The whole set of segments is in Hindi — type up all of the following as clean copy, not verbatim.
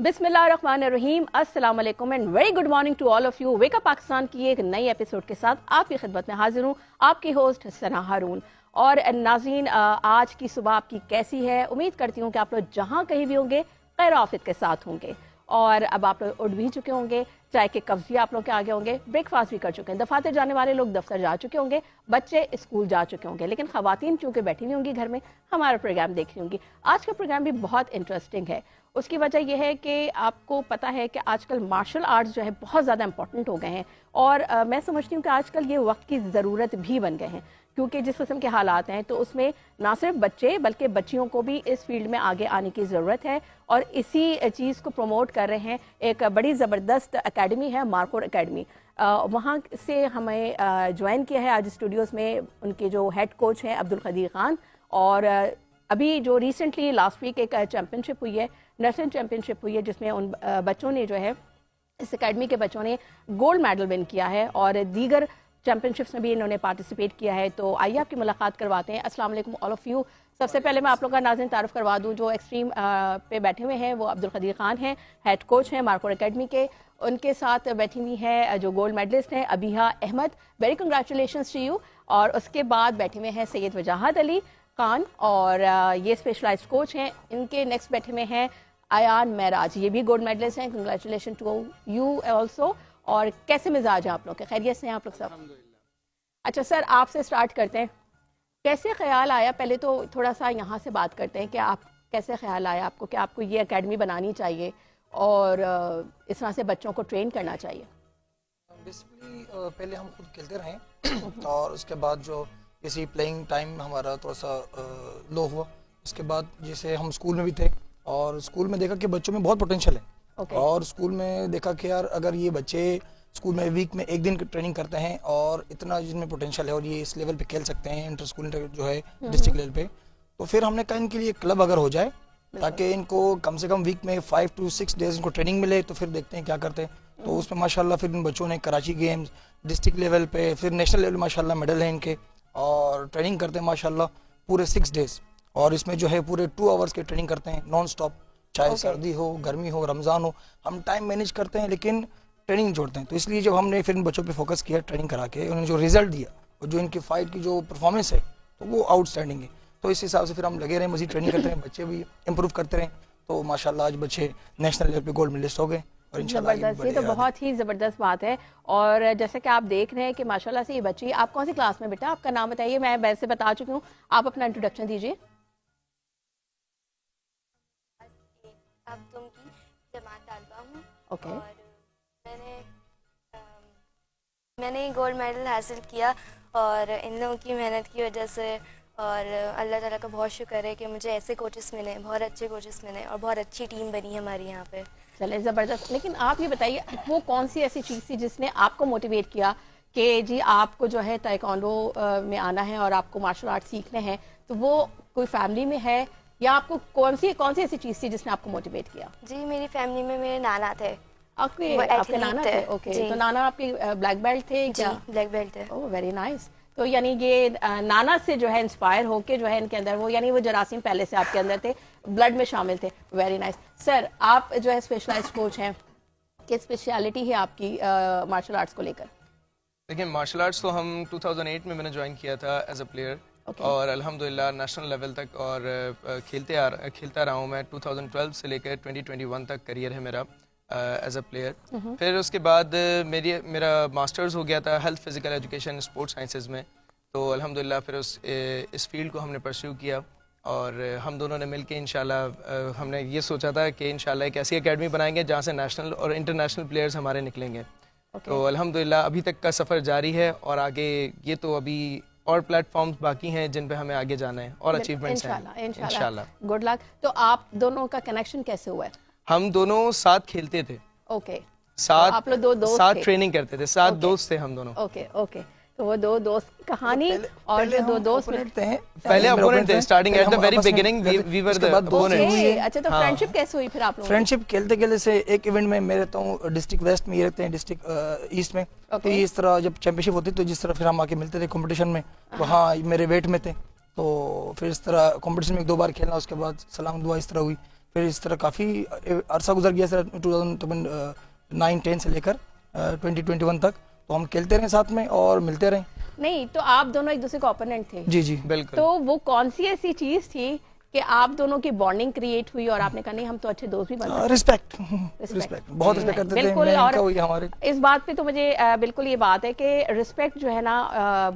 बिस्मिल्लाहिर्रहमानिर्रहीम, अस्सलाम वालेकुम and very good morning to all of you. Wake up Pakistan की एक नई एपिसोड के साथ आपकी खिदमत में हाजिर हूँ, आपकी होस्ट सना हारून। और नाज़रीन, आज की सुबह आपकी कैसी है? उम्मीद करती हूँ कि आप लोग जहाँ कहीं भी होंगे खैर आफियत के साथ होंगे। और अब आप लोग उठ भी चुके होंगे, चाय के कप्स भी आप लोग के आगे होंगे, ब्रेकफास्ट भी कर चुके हैं, दफातर जाने वाले लोग दफ्तर जा चुके होंगे, बच्चे स्कूल जा चुके होंगे, लेकिन ख़वातीन चूँकि बैठी हुई होंगी घर में, हमारा प्रोग्राम देख रही होंगी। आज का प्रोग्राम भी बहुत इंटरेस्टिंग है। उसकी वजह यह है कि आपको पता है कि आजकल मार्शल आर्ट्स जो है बहुत ज़्यादा इंपॉर्टेंट हो गए हैं। और मैं समझती हूँ कि आजकल ये वक्त की ज़रूरत भी बन गए हैं, क्योंकि जिस किस्म के हालात हैं तो उसमें ना सिर्फ बच्चे बल्कि बच्चियों को भी इस फील्ड में आगे आने की ज़रूरत है। और इसी चीज़ को प्रमोट कर रहे हैं। एक बड़ी ज़बरदस्त एकेडमी है, मार्कोर एकेडमी, वहाँ से हमें ज्वाइन किया है आज स्टूडियोज़ में उनके जो हेड कोच हैं अब्दुल कदीर खान। और अभी जो रिसेंटली लास्ट वीक एक चैम्पियनशिप हुई है, नेशनल चैम्पियनशिप हुई है, जिसमें उन बच्चों ने जो है, इस एकेडमी के बच्चों ने गोल्ड मेडल विन किया है और दीगर चैम्पियनशिप्स में भी इन्होंने पार्टिसिपेट किया है। तो आइए आपकी मुलाकात करवाते हैं। अस्सलाम वालेकुम ऑल ऑफ यू। सबसे पहले मैं आप लोगों का नाज़रीन तारुफ करवा दूं, जो एक्सट्रीम पे बैठे हुए हैं वो अब्दुल कदीर खान हैं, हेड कोच हैं मार्कोर एकेडमी के। उनके साथ बैठी हुई है जो गोल्ड मेडलिस्ट हैं Abiha Ahmad, very congratulations to you. और उसके बाद बैठे हुए हैं सैयद वजाहत अली खान, और ये स्पेशलाइज्ड कोच हैं। इनके नेक्स्ट बैठे हुए हैं आयान महराज, ये भी गोल्ड मेडलिस्ट हैं, कंग्रेचुलेशन टू यू ऑल्सो। और कैसे मिजाज हैं आप लोग के? खैरियत से हैं आप लोग सब? अच्छा सर, आपसे स्टार्ट करते हैं। कैसे ख्याल आया, पहले तो थोड़ा सा यहाँ से बात करते हैं कि आप कैसे ख्याल आया आपको कि आपको ये एकेडमी बनानी चाहिए और इस तरह से बच्चों को ट्रेन करना चाहिए? बेसिकली पहले हम खुद खेलते रहे और उसके बाद जो किसी प्लेइंग टाइम हमारा थोड़ा सा लो हुआ। उसके बाद जैसे हम स्कूल में भी थे और स्कूल में देखा कि बच्चों में बहुत पोटेंशियल है। और स्कूल में देखा कि यार अगर ये बच्चे स्कूल में वीक में एक दिन की ट्रेनिंग करते हैं और इतना जिनमें पोटेंशियल है और ये इस लेवल पे खेल सकते हैं, इंटर स्कूल जो है डिस्ट्रिक्ट लेवल पे, तो फिर हमने कहा इनके लिए क्लब अगर हो जाए ताकि इनको कम से कम वीक में 5 to 6 डेज इनको ट्रेनिंग मिले, तो फिर देखते हैं क्या करते हैं। तो उसमें माशाल्लाह फिर इन बच्चों ने कराची गेम्स, डिस्ट्रिक्ट लेवल पे, फिर नेशनल लेवल माशाल्लाह मेडल हैं इनके, और ट्रेनिंग करते हैं माशाल्लाह पूरे 6 डेज। और इसमें जो है पूरे 2 आवर्स की ट्रेनिंग करते हैं नॉन स्टॉप, चाहे सर्दी हो, गर्मी हो, रमज़ान हो, हम टाइम मैनेज करते हैं लेकिन ट्रेनिंग जोड़ते हैं। तो इसलिए जब हमने फिर इन बच्चों पे फोकस किया ट्रेनिंग करा के, उन्होंने जो रिजल्ट दिया और जो इनकी फाइट की जो परफॉर्मेंस है तो वो आउटस्टैंडिंग है। तो इस हिसाब से फिर हम लगे रहे, मज़ीद ट्रेनिंग करते हैं, बच्चे भी इम्प्रूव करते रहे। तो माशाल्लाह आज बच्चे नेशनल लेवल पे गोल्ड मेडलिस्ट हो गए और इंशाल्लाह ये तो बहुत ही ज़बरदस्त बात है। और जैसे कि आप देख रहे हैं कि माशाल्लाह से ये बच्ची, आप कौन सी क्लास में बेटा? आपका नाम बताइए। मैं वैसे बता चुकी हूँ, आप अपना इंट्रोडक्शन दीजिए। ओके। और मैंने गोल्ड मेडल हासिल किया और इन लोगों की मेहनत की वजह से, और अल्लाह ताला का बहुत शुक्र है कि मुझे ऐसे कोचेस मिले, बहुत अच्छे कोचेस मिले और बहुत अच्छी टीम बनी हमारी यहाँ पे। चले ज़बरदस्त। लेकिन आप ये बताइए, वो कौन सी ऐसी चीज़ थी जिसने आपको मोटिवेट किया कि जी आपको जो है ताइक्वांडो में आना है और आपको मार्शल आर्ट सीखने हैं? तो वो कोई फैमिली में है या आपको कौन सी ऐसी चीज़ थी जिसने आपको मोटिवेट किया? जी मेरी फैमिली में मेरे नाना थे। आपके नाना थे? ओके। तो नाना आपके ब्लैक बेल्ट थे क्या? ब्लैक बेल्ट थे। Oh very nice. तो यानी ये नाना से जो है इंस्पायर होके जो है इनके अंदर वो, यानी वो जरासीम पहले से आपके अंदर थे, ब्लड में शामिल थे। Very nice. सर, आप जो है स्पेशलाइज्ड कोच हैं, किस स्पेशलिटी है आपकी मार्शल आर्ट्स को लेकर? देखिए, मार्शल आर्ट्स तो हम 2008 में मैंने ज्वाइन किया था एज अ प्लेयर। और अल्हम्दुलिल्लाह नेशनल लेवल तक और खेलता रहा हूँ मैं। 2012 से लेकर 2021 तक करियर है मेरा एज अ प्लेयर। फिर उसके बाद मेरा मास्टर्स हो गया था health physical education sports sciences में। तो अल्हम्दुलिल्लाह फिर इस फील्ड को हमने परस्यू किया और हम दोनों ने मिलकर इंशाल्लाह हमने ये सोचा था कि इंशाल्लाह एक ऐसी एकेडमी बनाएंगे जहाँ से नेशनल और इंटरनेशनल प्लेयर्स हमारे निकलेंगे। तो अल्हम्दुलिल्लाह अभी तक का सफ़र जारी है और आगे ये तो अभी और प्लेटफॉर्म्स बाकी हैं जिन पे हमें आगे जाना है और अचीवमेंट्स हैं इंशाल्लाह। Good luck. तो आप दोनों का कनेक्शन कैसे हुआ है? हम दोनों साथ खेलते थे। ओके। साथ तो आप लोग दो दोस्त साथ ट्रेनिंग करते थे, साथ दोस्त थे हम दोनों। Okay okay. तो वो दो दोस्त की कहानी, और जो दो दोस्त मिलते हैं, पहले अपोनेंट थे starting at the very beginning we were the opponent. अच्छा, तो फ्रेंडशिप कैसे हुई फिर आप लोगों की? फ्रेंडशिप खेलते खेलते से एक इवेंट में मैं रहता हूँ डिस्ट्रिक्ट वेस्ट में, ये रहते हैं डिस्ट्रिक्ट ईस्ट में। तो इस तरह जब चैंपियनशिप होती तो जिस तरह फिर हम आके मिलते थे कंपटीशन में, तो हाँ मेरे वेट में थे, तो फिर इस तरह कंपटीशन में 1-2 बार खेलना, उसके बाद सलाम दुआ इस तरह हुई। फिर इस तरह काफ़ी अरसा गुजर गया सर 2009-10 से लेकर 2021 तक, तो हम खेलते रहे साथ में और मिलते रहे। नहीं तो आप दोनों एक दूसरे के ओपोनेंट थे। जी जी बिल्कुल। तो वो कौन सी ऐसी चीज थी कि आप दोनों की बॉन्डिंग क्रिएट हुई और आपने कहा नहीं हम तो अच्छे दोस्त भी बन सकते हैं? रिस्पेक्ट बहुत रिस्पेक्ट करते थे, बिल्कुल। मैं और इनका, वही हमारे। इस बात पे तो मुझे बिल्कुल ये बात है कि रिस्पेक्ट जो है ना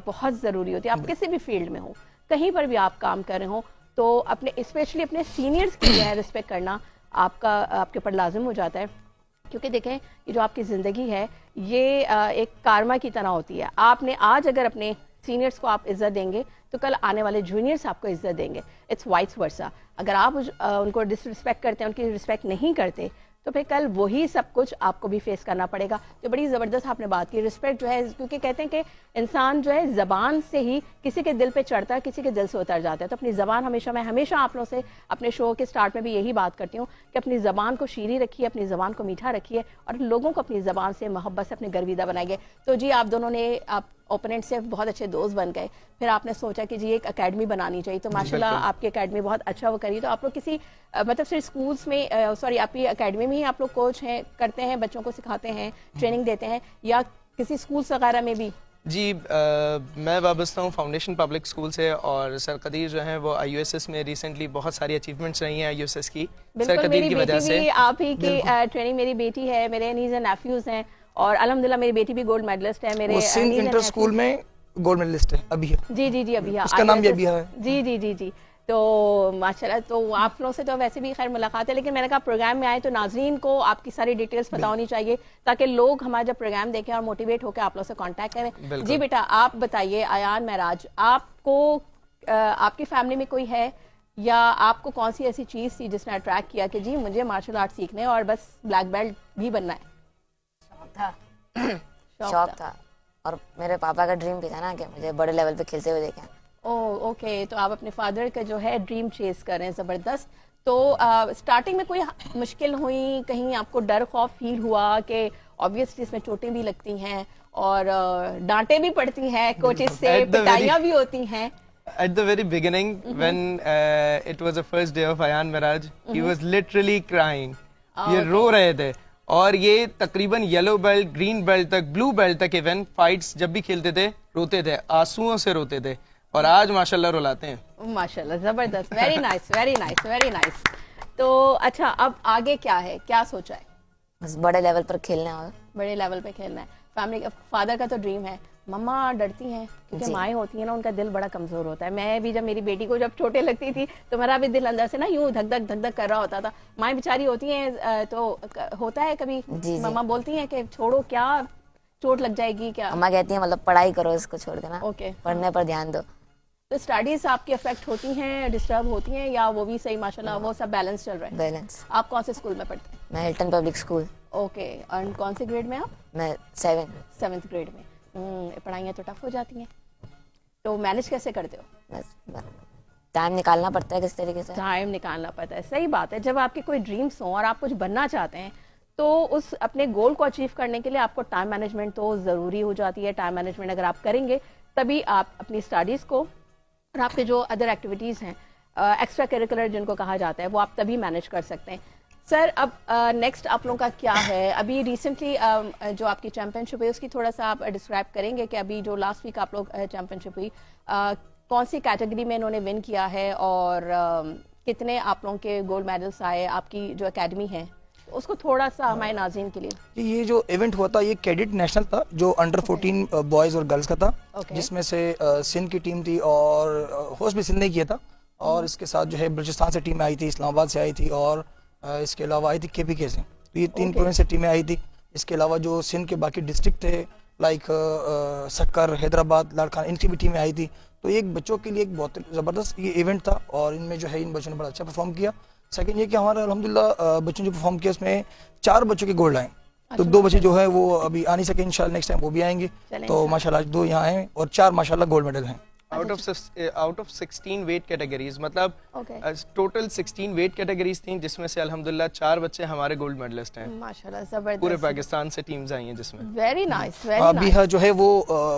बहुत ज़रूरी होती है। आप किसी भी फील्ड में हो, कहीं पर भी आप काम कर रहे हो, तो अपने स्पेशली अपने सीनियर्स की जो है रिस्पेक्ट करना आपके ऊपर लाजिम हो जाता है। क्योंकि देखें ये जो आपकी ज़िंदगी है ये एक कारमा की तरह होती है। आपने आज अगर अपने सीनियर्स को आप इज्जत देंगे तो कल आने वाले जूनियर्स आपको इज्जत देंगे। It's vice versa. अगर आप उनको डिसरिस्पेक्ट करते हैं, उनकी रिस्पेक्ट नहीं करते, तो फिर कल वही सब कुछ आपको भी फेस करना पड़ेगा। तो बड़ी ज़बरदस्त आपने बात की, रिस्पेक्ट जो है, क्योंकि कहते हैं कि इंसान जो है ज़बान से ही किसी के दिल पे चढ़ता है, किसी के दिल से उतर जाता है। तो अपनी ज़बान मैं हमेशा आप लोगों से अपने शो के स्टार्ट में भी यही बात करती हूँ कि अपनी ज़बान को शीरी रखिए, अपनी ज़बान को मीठा रखिए और लोगों को अपनी ज़बान से मोहब्बत से अपने गर्विदा बनाइए। तो जी आप दोनों ने आप ओपोनेंट से बहुत अच्छे दोस्त बन गए, फिर आपने सोचा कि जी एक एकेडमी बनानी चाहिए, तो माशाल्लाह आपकी एकेडमी बहुत अच्छा वो करी। तो आप लोग किसी मतलब सिर्फ स्कूल्स में सॉरी आपकी एकेडमी में ही आप लोग कोच हैं, करते हैं, बच्चों को सिखाते हैं, ट्रेनिंग देते हैं, या किसी स्कूल्स वगैरह में भी? जी मैं वाबस्ता हूँ फाउंडेशन पब्लिक स्कूल से, और सर कदीर जो हैं वो IUSS में रिसेंटली बहुत सारी अचीवमेंट्स रही हैं IUSS की सर कदीर की वजह से। आप ही की ट्रेनिंग, मेरी बेटी है, मेरे नीज एंड नेफ्यूज हैं, और अल्हम्दुलिल्लाह मेरी बेटी भी गोल्ड मेडलिस्ट है। मेरे सिंध इंटर स्कूल में गोल्ड मेडलिस्ट है अभी है। जी अभी है, उसका नाम भी अभी है। जी। तो माशाल्लाह, तो आप लोगों से तो वैसे भी खैर मुलाकात है, लेकिन मैंने कहा प्रोग्राम में आए तो नाजरीन को आपकी सारी डिटेल्स पता होनी चाहिए, ताकि लोग हमारा जब प्रोग्राम देखें और मोटिवेट होकर आप लोग से कांटेक्ट करें। जी बेटा आप बताइए, अयान महराज, आपको आपकी फैमिली में कोई है, या आपको कौन सी ऐसी चीज़ थी जिसने अट्रैक्ट किया कि जी मुझे मार्शल आर्ट सीखने और बस ब्लैक बेल्ट भी बनना है? शौक था, और मेरे पापा का ड्रीम भी था ना कि मुझे बड़े लेवल पे खेलते हुए देखें। ओके, तो आप अपने फादर का जो है ड्रीम चेस कर रहे हैं, ज़बरदस्त। तो स्टार्टिंग में कोई मुश्किल हुई, कहीं आपको डर खौफ फील हुआ कि ऑब्वियसली इसमें चोटें भी लगती हैं और डांटें भी पड़ती हैं कोचेस से, पिटाइयाँ भी होती हैं? At the very beginning, when it was the first day of Ayan Miraj, he was literally crying. ये रो रहे थे, और ये तकरीबन येलो बेल्ट, ग्रीन बेल्ट तक, ब्लू बेल्ट तक इवन फाइट्स जब भी खेलते थे रोते थे, आंसुओं से रोते थे, और आज माशाल्लाह रुलाते हैं। माशाल्लाह, जबरदस्त, very nice, very nice, very nice. तो अच्छा, अब आगे क्या है, क्या सोचा है? बस बड़े लेवल पर खेलना है। बड़े लेवल पे खेलना है। फैमिली, फादर का तो ड्रीम है। मम्मा डरती हैं क्योंकि माएँ होती हैं ना, उनका दिल बड़ा कमजोर होता है। मैं भी जब मेरी बेटी को जब चोटें लगती थी तो मेरा भी दिल अंदर से ना यूं धक धक कर रहा होता था। माएँ बेचारी होती हैं, तो होता है कभी मम्मा बोलती हैं कि छोड़ो, क्या चोट लग जाएगी क्या? मम्मा कहती है मतलब पढ़ाई करो, इसको छोड़ के ना, ओके, पढ़ने पर ध्यान दो। तो स्टडीज आपकी अफेक्ट होती हैं, डिस्टर्ब होती हैं, या वो भी सही माशाल्लाह वो सब बैलेंस चल रहा है? बैलेंस। आप कौन से स्कूल में पढ़ते हैं? मैं हिल्टन पब्लिक स्कूल। ओके, और कौन से ग्रेड में आप? मैं 7th ग्रेड में। पढ़ाइयाँ तो टफ हो जाती हैं, तो मैनेज कैसे करते हो? बस टाइम निकालना पड़ता है, किस तरीके से टाइम निकालना पड़ता है। सही बात है, जब आपके कोई ड्रीम्स हो और आप कुछ बनना चाहते हैं तो उस अपने गोल को अचीव करने के लिए आपको टाइम मैनेजमेंट तो ज़रूरी हो जाती है। टाइम मैनेजमेंट अगर आप करेंगे तभी आप अपनी स्टडीज़ को और आपके जो अदर एक्टिविटीज़ हैं, एक्स्ट्रा करिकुलर जिनको कहा जाता है, वो आप तभी मैनेज कर सकते हैं। सर, अब नेक्स्ट आप लोगों का क्या है? अभी रिसेंटली जो आपकी चैम्पियनशिप है उसकी थोड़ा सा आप डिस्क्राइब करेंगे कि अभी जो लास्ट वीक आप लोग चैम्पियनशिप हुई, कौन सी कैटेगरी में इन्होंने विन किया है, और कितने आप लोगों के गोल्ड मेडल्स आए? आपकी जो एकेडमी है उसको थोड़ा सा हमारे नाज़रीन के लिए। ये जो इवेंट हुआ था ये कैडेट नेशनल था, जो अंडर 14 बॉयज़ और गर्ल्स का था, जिसमें से सिंध की टीम थी, और होस्ट भी सिंध ने किया था, और इसके साथ जो है बलूचिस्तान से टीम आई थी, इस्लामाबाद से आई थी, और इसके अलावा आई थी KPK से। तो ये 3 प्रोविंस से टीमें आई थी। इसके अलावा जो सिंध के बाकी डिस्ट्रिक्ट थे लाइक सक्कर, हैदराबाद, लाड़काना, इनकी भी टीमें आई थी। तो ये एक बच्चों के लिए एक बहुत ज़बरदस्त ये इवेंट था, और इनमें जो है इन बच्चों ने बड़ा अच्छा परफॉर्म किया। सेकंड ये कि हमारा अल्हम्दुलिल्लाह बच्चों ने जो परफॉर्म किया उसमें 4 बच्चों के गोल्ड आए। तो 2 बच्चे जो है वो अभी आ नहीं सके, इंशाल्लाह नेक्स्ट टाइम वो भी आएंगे। तो माशाल्लाह 2 यहाँ आए और 4 माशाल्लाह गोल्ड मेडल हैं। आउट ऑफ 16 वेट कैटेगरीज, मतलब टोटल 16 वेट कैटेगरीज थी, जिसमें से अल्हम्दुलिल्लाह 4 बच्चे हमारे गोल्ड मेडलिस्ट हैं। माशाल्लाह, जबरदस्त। पूरे पाकिस्तान से टीम्स आई हैं जिसमें। वेरी नाइस, वेरी अभी नाइस। जो है वो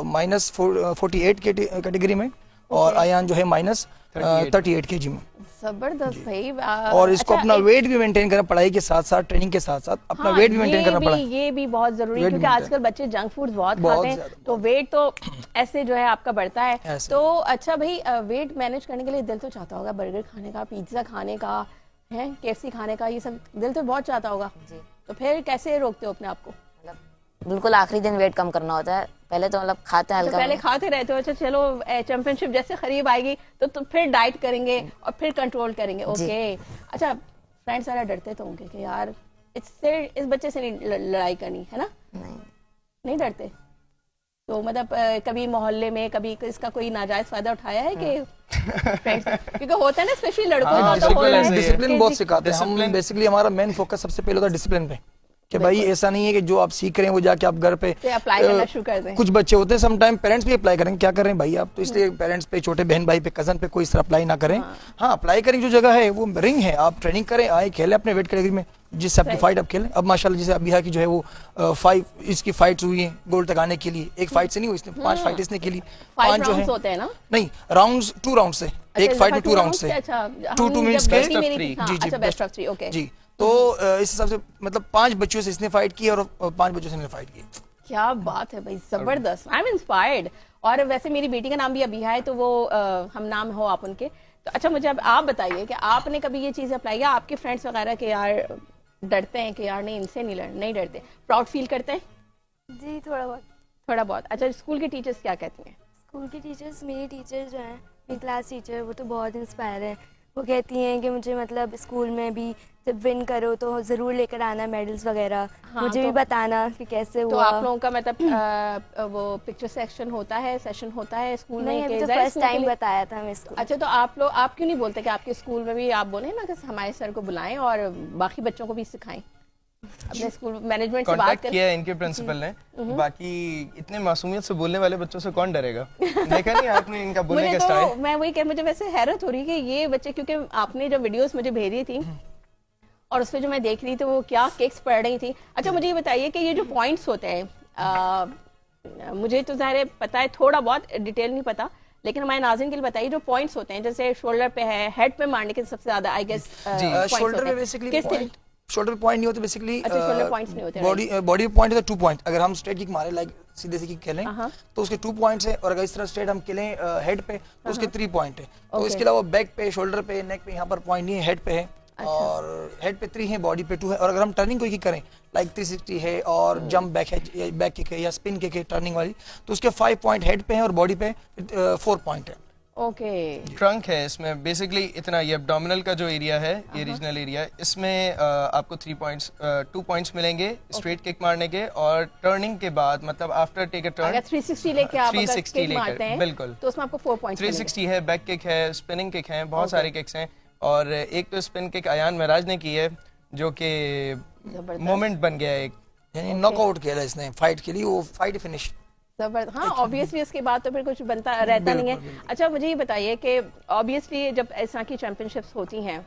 -48 कैटेगरी में, और आयान जो है -38 kg में। जबरदस्त भाई। और इसको अच्छा, अपना वेट भी मेंटेन करना, पढ़ाई के साथ साथ, ट्रेनिंग के साथ साथ अपना वेट भी मेंटेन करना पड़ा। ये भी बहुत जरूरी है Weight क्योंकि maintain। आजकल बच्चे जंक फूड बहुत बहुत खाते हैं, ज्यादा, तो वेट तो ऐसे जो है आपका बढ़ता है। ऐसे। तो अच्छा भाई, वेट मैनेज करने के लिए दिल तो चाहता होगा बर्गर खाने का, पिज्जा खाने का, है KFC खाने का, ये सब दिल तो बहुत चाहता होगा। जी। तो फिर कैसे रोकते हो अपने आप को? मतलब बिल्कुल आखिरी दिन वेट कम करना होता है। पहले तो मतलब खाते हैं तो हल्का। पहले खाते रहते हो, अच्छा चलो चैंपियनशिप जैसे करीब आएगी तो फिर डाइट करेंगे और फिर कंट्रोल करेंगे। ओके। अच्छा, फ्रेंड्स सारा डरते तो होंगे कि यार इससे, इस बच्चे से नहीं लड़ाई करनी है ना? नहीं डरते? तो मतलब कभी मोहल्ले में कभी इसका कोई नाजायज फायदा उठाया है कि फ्रेंड्स? क्योंकि होता है ना, स्पेशली लड़कों का तो बिल्कुल होता ऐसे है ही है। डिसिप्लिन कि बहुत जी- सिखाते हैं हम। Discipline। बेसिकली हमारा मेन फोकस सबसे पहले होता है डिसिप्लिन पे, कि भाई ऐसा नहीं है कि जो आप सीख रहे हैं वो जाके आप घर पे से अप्लाई करना शुरू कर दें। कुछ बच्चे होते हैं सम टाइम पेरेंट्स भी अप्लाई करेंगे, क्या कर रहे हैं भाई आप, तो इसलिए पेरेंट्स पे, छोटे बहन भाई पे, कजन पे कोई इस तरह अप्लाई ना करें। हाँ, अप्लाई करें जो जगह है वो रिंग है, आप ट्रेनिंग करें, आए खेलें अपने वेट कैटेगरी में, जिससे आपकी फाइट आप खेलें। अब माशाल्लाह जैसे अबिहा की जो है वो 5 इसकी फाइट्स हुई हैं गोल्ड तक आने के लिए। एक फाइट से नहीं हुई, इसने 5 फाइट इसने खेली। 5 5 जो है राउंड्स होते हैं ना? नहीं, राउंड्स 2 राउंड से, एक फाइट में 2 राउंड से, अच्छा, 2 मिनट्स के। Best of 3। जी जी, अच्छा, बेस्ट ऑफ 3। ओके। जी। तो इस हिसाब से मतलब 5 बच्चों से इसने फाइट की और 5 बच्चों से इसने फाइट की। क्या बात है भाई, जबरदस्त। I am inspired. और वैसे मेरी बेटी का नाम भी अबिहा है, तो वो हम नाम हो आप उनके। तो अच्छा, मुझे अब आप बताइए कि आपने कभी ये चीज़ अप्लाई किया? आपके फ्रेंड्स वगैरह के यार डरते हैं कि यार नहीं, इनसे नहीं डरते, प्राउड फील करते हैं? जी थोड़ा बहुत। थोड़ा बहुत। अच्छा, स्कूल के टीचर्स क्या कहती हैं? स्कूल की टीचर्स, मेरी टीचर जो हैं, मेरी क्लास टीचर, वो तो बहुत इंस्पायर है। वो कहती हैं कि मुझे मतलब स्कूल में भी जब विन करो तो ज़रूर लेकर आना मेडल्स वगैरह। हाँ, मुझे भी बताना कि कैसे तो हुआ। आप लोगों का मतलब वो पिक्चर सेक्शन होता है, सेशन होता है स्कूल में? नहीं, अभी कि तो ज़ाहिर फर्स्ट स्कूल के टाइम लिए- बताया था हमें स्कूल। अच्छा, तो आप क्यों नहीं बोलते कि आपके स्कूल में भी आप बोले ना कि हमारे सर को बुलाएं और बाकी बच्चों को भी सिखाएं? अपने स्कूल मैनेजमेंट से बात कांटेक्ट करें। किया है इनके प्रिंसिपल ने। बाकी इतने मासूमियत से बोलने वाले बच्चों से कौन डरेगा? देखा नहीं आपने इनका बोलने मुझे का तो स्टाइल? मैं वही मुझे वैसे हैरत हो रही है कि ये बच्चे, क्योंकि आपने जब वीडियोस मुझे भेजी थी और उस पर जो मैं देख रही थी वो क्या किक्स पड़ रही थी। अच्छा, मुझे ये बताइए कि ये जो पॉइंट्स होते हैं, मुझे तो ज़ाहिर है पता है, थोड़ा बहुत डिटेल नहीं पता, लेकिन हमारे नाज़रीन के लिए बताइए जो पॉइंट्स होते हैं, जैसे शोल्डर पे है, हेड पे मारने के सबसे ज्यादा आई गेस शोल्डर पे बेसिकली शोल्डर पे पॉइंट नहीं होते बेसिकली। अच्छा, shoulder points नहीं होते, बॉडी पॉइंट है 2 पॉइंट। अगर हम स्ट्रेट किक मारे, लाइक सीधे से किक खेलें, हाँ। तो उसके 2 पॉइंट्स है। और अगर इस तरह स्ट्रेट हम खेलें हेड पे, तो उसके 3 पॉइंट है। तो Okay. इसके अलावा बैक पे, शोल्डर पे, नेक पे यहाँ पर पॉइंट नहीं है, हेड पे है। और हेड पे 3 है, बॉडी पे 2 है। और अगर हम टर्निंग कोई किक करें, लाइक 360 है और जंप बैक है, बैक किक है या स्पिन किक है टर्निंग वाली, तो उसके 5 पॉइंट हेड पे है और बॉडी पे 4 पॉइंट है। ओके। ट्रंक है इसमें बेसिकली इतना, ये एब्डोमिनल का जो एरिया है, ये रीजनल एरिया है, इसमें आपको 2 पॉइंट्स मिलेंगे स्ट्रेट किक मारने के। और टर्निंग के बाद मतलब आफ्टर टेक अ टर्न, अगर 360 लेके आप 360 किक लेकर, मारते हैं, बिल्कुल, तो उसमें आपको 4 पॉइंट्स 360 है, बैक किक है, स्पिनिंग किक है, बहुत सारे किक्स हैं। और एक तो स्पिन किक अयान महराज ने की है, जो कि मोमेंट बन गया एक, यानी नॉकआउट किया इसने फाइट के लिए, वो फाइट फिनिश। जबरदस्त। हाँ, ऑब्वियसली उसके बाद तो फिर कुछ बनता रहता नहीं है। अच्छा, मुझे ये बताइए कि ऑब्वियसली जब इस तरह की चैंपियनशिप्स होती हैं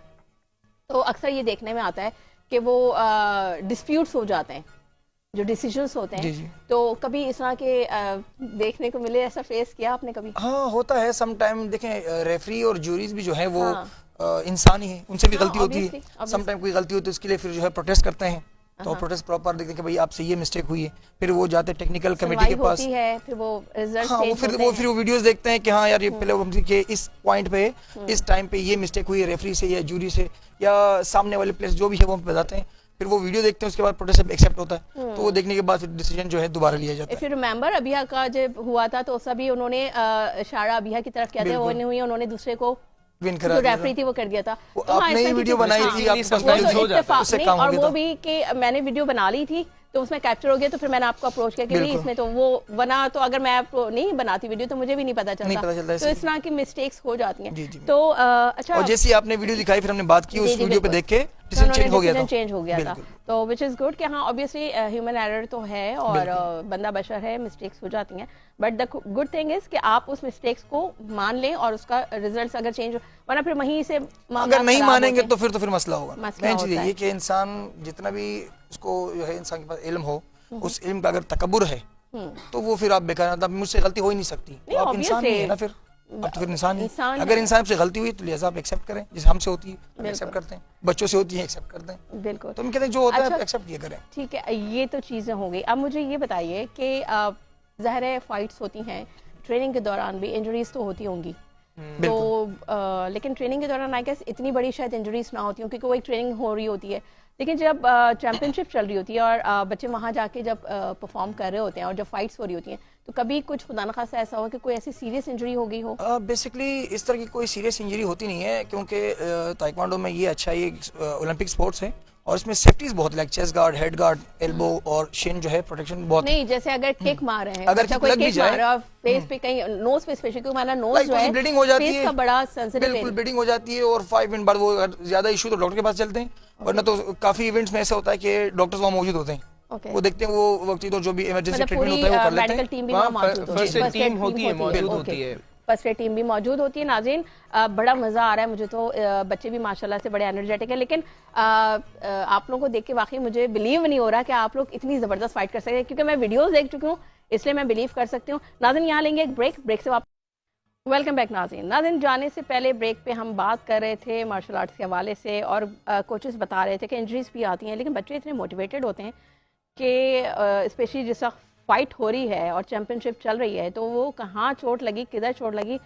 तो अक्सर ये देखने में आता है कि वो डिस्प्यूट्स हो जाते हैं, जो डिसीजंस होते हैं। जी। तो कभी इस तरह के देखने को मिले, ऐसा फेस किया आपने कभी? हाँ, होता है सम टाइम। देखें, रेफरी और जूरीज भी जो है वो हाँ। इंसान ही है, उनसे भी हाँ, गलती होती है। obviously। सम टाइम कोई गलती होती है, उसके लिए फिर जो है प्रोटेस्ट करते हैं। तो प्रोटेस्ट प्रॉपर देखते हैं कि भाई आपसे ये मिस्टेक हुई है, फिर वो जाते हैं टेक्निकल कमेटी के पास। होती है, फिर वो रिजल्ट हाँ, वो फिर वो वीडियोस देखते हैं कि हाँ यार, ये पहले वो के इस पॉइंट पे, इस टाइम पे ये मिस्टेक हुई है रेफरी से या जूरी से या सामने वाले प्लेयर्स जो भी है वो हम बताते हैं। फिर वो वीडियो देखते हैं, उसके बाद प्रोटेस्ट एक्सेप्ट होता है। तो वो देखने के बाद फिर डिसीजन जो है दोबारा लिया जाता है। इफ यू रिमेंबर, अबिहा का जब हुआ था तो सभी उन्होंने इशारा अबिहा की तरफ किया था, वो नहीं हुई, उन्होंने दूसरे को विन करा जो दिया रेफरी थी वो कर दिया था। वो तो हाँ, आपने इस ही तरह की वीडियो चीज़ें- बनाई हाँ, थी, हाँ, आपके पास वो वीडियो तो थी, इत्तेफाक उससे नहीं, काम हो और गया वो था। भी कि मैंने वीडियो बना ली थी तो उसमें कैप्चर हो गया, तो फिर मैंने आपको अप्रोच किया कि नहीं, बिल्कुल। इसमें तो वो वरना तो अगर मैं आपको नहीं बनाती वीडियो तो मुझे भी नहीं पता नहीं पता चलता चलता। तो ऐसे। इस तरह की मिस्टेक्स हो जाती हैं। जी, जी। तो अच्छा, और जैसे ही आपने वीडियो दिखाई, फिर हमने बात की, जी, उस जी, वीडियो पे बिल्कुल। देख के तो डिसीजन उन्होंने चेंज हो गया decision था। चेंज हो गया था, बिल्कुल। तो विच इज गुड कि हाँ, ऑब्वियसली ह्यूमन एरर तो है और बंदा बशर है, मिस्टेक्स हो जाती हैं, but the good thing is कि आप उस मिस्टेक्स को मान लें और उसका रिजल्ट अगर चेंज हो, वरना फिर वहीं से अगर नहीं मानेंगे तो फिर मसला होगा। मसला मेन चीज होता ये है। कि इंसान जितना भी उसको जो है, इंसान के पास इल्म हो, उस इल्म का अगर तकब्बुर है तो वो फिर आप बेकार, मतलब मुझसे गलती हो ही नहीं सकती, तो आप इंसान ही है ना फिर। अब तो फिर इंसान ही इंसान अगर है। इंसान से गलती हुई तो लिहाजा आप एक्सेप्ट करें, जैसे हमसे होती है एक्सेप्ट करते हैं, बच्चों से होती है एक्सेप्ट करते हैं, बिल्कुल। तो हम कहते हैं जो होता अच्छा, है एक्सेप्ट ये करें। ठीक है, ये तो चीज़ें हो गई। अब मुझे ये बताइए कि ज़ाहिर है फाइट्स होती हैं, ट्रेनिंग के दौरान भी इंजरीज तो होती होंगी, तो लेकिन ट्रेनिंग के दौरान आई गेस इतनी बड़ी शायद इंजरीज ना होती हों क्योंकि वो एक ट्रेनिंग हो रही होती है, लेकिन जब चैंपियनशिप चल रही होती है और बच्चे वहाँ जाके जब परफॉर्म कर रहे होते हैं और जब फाइट्स हो रही होती हैं, तो कभी कुछ खुदा न खासा ऐसा हो कि कोई ऐसी सीरियस इंजरी हो गई हो? बेसिकली इस तरह की कोई सीरियस इंजरी होती नहीं है, क्योंकि ताइक्वांडो में ये अच्छा, ये ओलंपिक स्पोर्ट्स है और इसमें सेफ्टीज बहुत, like chest guard, head guard, elbow और शिन जो है प्रोटेक्शन बहुत। नहीं, जैसे अगर किक मार रहे हैं, अगर बच्चा किक कोई लग भी किक जाए, मार रहा है फेस पे, कहीं नोज पे स्पेशली, क्योंकि हमारा नोज Like जो है ब्लीडिंग हो जाती फेस है, का बड़ा सेंसिटिव बिल्कुल है। ब्लीडिंग हो जाती है और 5 मिनट बाद वो अगर ज्यादा इशू तो डॉक्टर के पास चलते हैं, वरना तो काफी इवेंट्स में ऐसा होता है कि डॉक्टर्स वहाँ मौजूद होते हैं, Okay. वो देखते हैं वो वक्त तो जो भी इमरजेंसी मतलब ट्रीटमेंट पूरी होता है वो कर लेते मेडिकल हैं। टीम भी वहाँ वहाँ मौजूद होती फर्स्ट है, एड टीम होती है, मौजूद Okay. होती है। फर्स्ट एड टीम भी मौजूद होती है। नाज़रीन, बड़ा मज़ा आ रहा है मुझे तो, बच्चे भी माशाल्लाह से बड़े एनर्जेटिक है, लेकिन आप लोगों को देख के वाकई मुझे बिलीव नहीं हो रहा कि आप लोग इतनी ज़बरदस्त फाइट कर सकते हैं, क्योंकि मैं वीडियोस देख चुकी हूँ इसलिए मैं बिलीव कर सकती हूँ। नाज़रीन, यहाँ लेंगे एक ब्रेक से वापस। वेलकम बैक नाज़रीन। नाज़रीन, जाने से पहले ब्रेक पे हम बात कर रहे थे मार्शल आर्ट्स के हवाले से और कोचेस बता रहे थे कि इंजरीज भी आती हैं, लेकिन बच्चे इतने मोटिवेटेड होते हैं कि स्पेशली जिस वक्त फाइट हो रही है और चैंपियनशिप चल रही है तो वो कहाँ चोट लगी, किधर चोट लगी,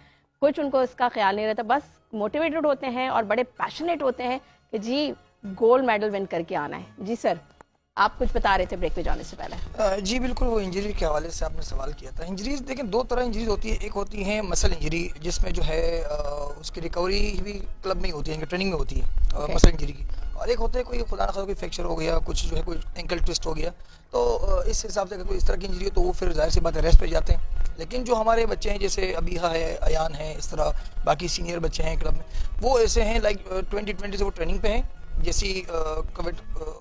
कुछ उनको इसका ख्याल नहीं रहता, बस मोटिवेटेड होते हैं और बड़े पैशनेट होते हैं कि जी गोल्ड मेडल विन करके आना है। जी सर, आप कुछ बता रहे थे ब्रेक पे जाने से पहले। जी बिल्कुल, वो इंजरी के हवाले से आपने सवाल किया था। इंजरीज देखें, दो तरह इंजरीज होती है, एक होती है मसल इंजरी जिसमें जो है उसकी रिकवरी भी क्लब में ही होती है, ट्रेनिंग में होती है मसल इंजरी की, और एक होता है कोई खुदा न खासा कोई फ्रैक्चर हो गया, कुछ जो है कोई एंकल ट्विस्ट हो गया, तो इस हिसाब से अगर कोई इस तरह की इंजरी हो तो वो फिर जाहिर सी बात है रेस्ट पे जाते हैं। लेकिन जो हमारे बच्चे हैं जैसे अबीहा है, अयान है, इस तरह बाकी सीनियर बच्चे हैं क्लब में, वो ऐसे हैं लाइक 2020 से वो ट्रेनिंग पे हैं, जैसी कोविड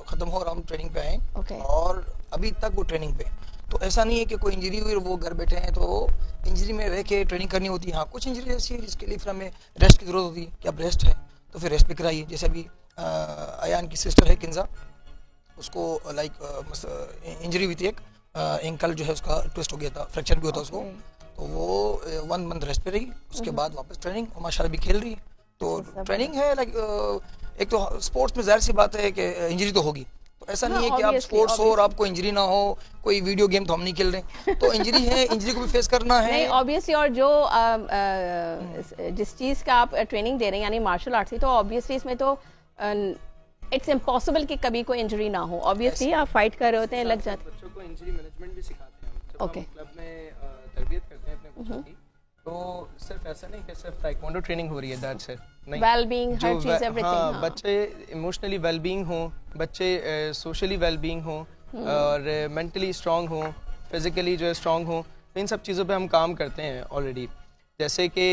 ख़त्म हो रहा हम ट्रेनिंग पे आए Okay. और अभी तक वो ट्रेनिंग पे। तो ऐसा नहीं है कि कोई इंजरी हुई और वो घर बैठे हैं, तो इंजरी में रह के ट्रेनिंग करनी होती है। हाँ, कुछ इंजरी ऐसी है जिसके लिए फिर हमें रेस्ट की ज़रूरत होती है कि अब रेस्ट है तो फिर रेस्ट पे कराइए। जैसे अभी अयान की सिस्टर है किंजा, उसको लाइक इंजरी हुई थी, एक एंकल जो है उसका ट्विस्ट हो गया था, फ्रैक्चर भी होता उसको, तो वो 1 मंथ रेस्ट पे रही, उसके बाद वापस ट्रेनिंग, और माशाल्लाह भी खेल रही है। तो ट्रेनिंग है लाइक एक तो स्पोर्ट्स में जाहिर सी बात है कि इंजरी तो होगी, तो ऐसा नहीं है कि आप स्पोर्ट्स हो और आपको इंजरी ना हो, कोई वीडियो गेम तो हम नहीं खेल रहे, तो इंजरी है, इंजरी को भी फेस करना है। नहीं, ऑब्वियसली, और जो जिस चीज़ का आप ट्रेनिंग दे रहे हैं यानी मार्शल आर्ट्स की, तो ऑब्वियसली इसमें तो इट्स इम्पॉसिबल कि कभी कोई इंजरी ना हो। ऑब्वियसली आप फाइट कर रहे होते हैं, लग जाते बच्चों को इंजरी मैनेजमेंट भी सिखाते हैं जब Okay. हम क्लब में तरबियत करते हैं अपने बच्चों की, तो सिर्फ ऐसा नहीं कि सिर्फ ताइक्वांडो ट्रेनिंग हो रही है, दैट्स इट नहीं, वेलबींग, हर चीज़, हाँ, एवरीथिंग। बच्चे इमोशनली वेलबींग हो, बच्चे सोशली वेलबींग हो और मेंटली स्ट्रांग हो, फिजिकली जो है स्ट्रांग हो, तो इन सब चीज़ों पे हम काम करते हैं ऑलरेडी। जैसे कि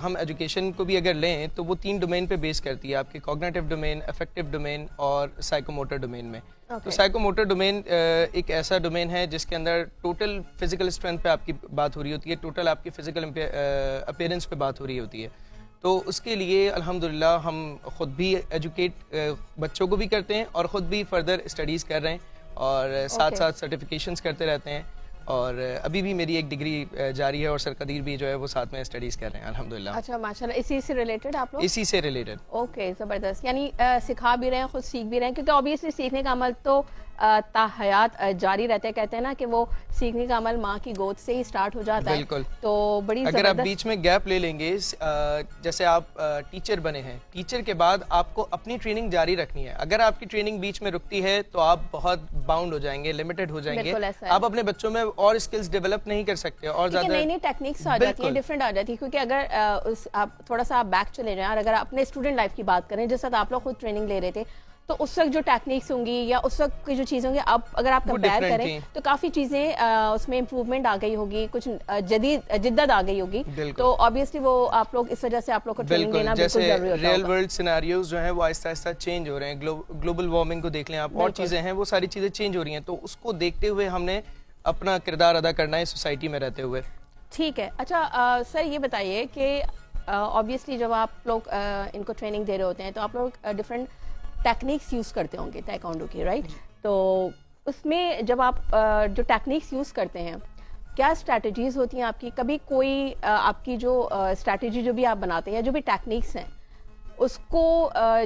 हम एजुकेशन को भी अगर लें तो वो 3 डोमेन पे बेस करती है, आपके कॉग्निटिव डोमेन, अफेक्टिव डोमेन और साइकोमोटर डोमेन में। तो साइकोमोटर डोमेन एक ऐसा डोमेन है जिसके अंदर टोटल फिजिकल स्ट्रेंथ पे आपकी बात हो रही होती है, टोटल आपकी फिजिकल अपीयरेंस पे बात हो रही होती है। तो उसके लिए अल्हम्दुलिल्लाह हम ख़ुद भी एजुकेट बच्चों को भी करते हैं और ख़ुद भी फर्दर स्टडीज़ कर रहे हैं और साथ साथ सर्टिफिकेशंस करते रहते हैं, और अभी भी मेरी एक डिग्री जारी है और सर कदीर भी जो है वो साथ में स्टडीज़ कर रहे हैं अल्हम्दुलिल्लाह। अच्छा, माशाल्लाह, इसी से रिलेटेड आप लोग? इसी से रिलेटेड। ओके, ज़बरदस्त। यानी सिखा भी रहे हैं, खुद सीख भी रहे हैं, क्योंकि ऑब्वियसली सीखने का अमल तो ताहयात जारी रहते हैं। कहते हैं ना कि वो सीखने का अमल माँ की गोद से ही स्टार्ट हो जाता है। बिल्कुल। तो बड़ी अगर आप बीच में गैप ले लेंगे, जैसे आप टीचर बने हैं, टीचर के बाद आपको अपनी ट्रेनिंग जारी रखनी है। अगर आपकी ट्रेनिंग बीच में रुकती है तो आप बहुत बाउंड हो जाएंगे, लिमिटेड हो जाएंगे, बिल्कुल ऐसा है। आप अपने बच्चों में और स्किल्स डेवलप नहीं कर सकते और ठीक है, ज्यादा नई नई टेक्निक्स आ जाती हैं, बिल्कुल। डिफरेंट आ जाती है, क्योंकि अगर आप थोड़ा सा बैक चले जाएं और अगर अपने स्टूडेंट लाइफ की बात करें, जिस वक्त आप लोग खुद ट्रेनिंग ले रहे थे, तो उस वक्त जो टेक्निक्स होंगी या उस वक्त की जो चीज़ें होंगी, अब अगर आप वो कंपेयर different करें थी। तो काफ़ी चीज़ें उसमें इम्प्रूवमेंट आ गई होगी, कुछ जिद्दत आ गई होगी, बिल्कुल। तो ऑब्वियसली वो आप लोग इस वजह से आप लोग को ट्रेनिंग बिल्कुल, देना बिल्कुल जैसे जरूरी होता रियल होगा। वर्ल्ड सिनेरियोज जो हैं वो आहिस्ता आहिस्ता चेंज हो रहे हैं, ग्लोबल वार्मिंग को देख लें आप, और बिल्कुल। चीज़ें हैं वो सारी चीज़ें चेंज हो रही हैं, तो उसको देखते हुए हमने अपना किरदार अदा करना है सोसाइटी में रहते हुए। ठीक है। अच्छा सर, ये बताइए कि ऑब्वियसली जब आप लोग इनको ट्रेनिंग दे रहे होते हैं तो आप लोग डिफरेंट टेक्निक्स यूज़ करते होंगे ताइक्वांडो की, राइट? तो उसमें जब आप जो टेक्निक्स यूज़ करते हैं क्या स्ट्रैटेजीज होती हैं आपकी? कभी कोई आपकी जो स्ट्रैटेजी जो भी आप बनाते हैं या जो भी टेक्निक्स हैं उसको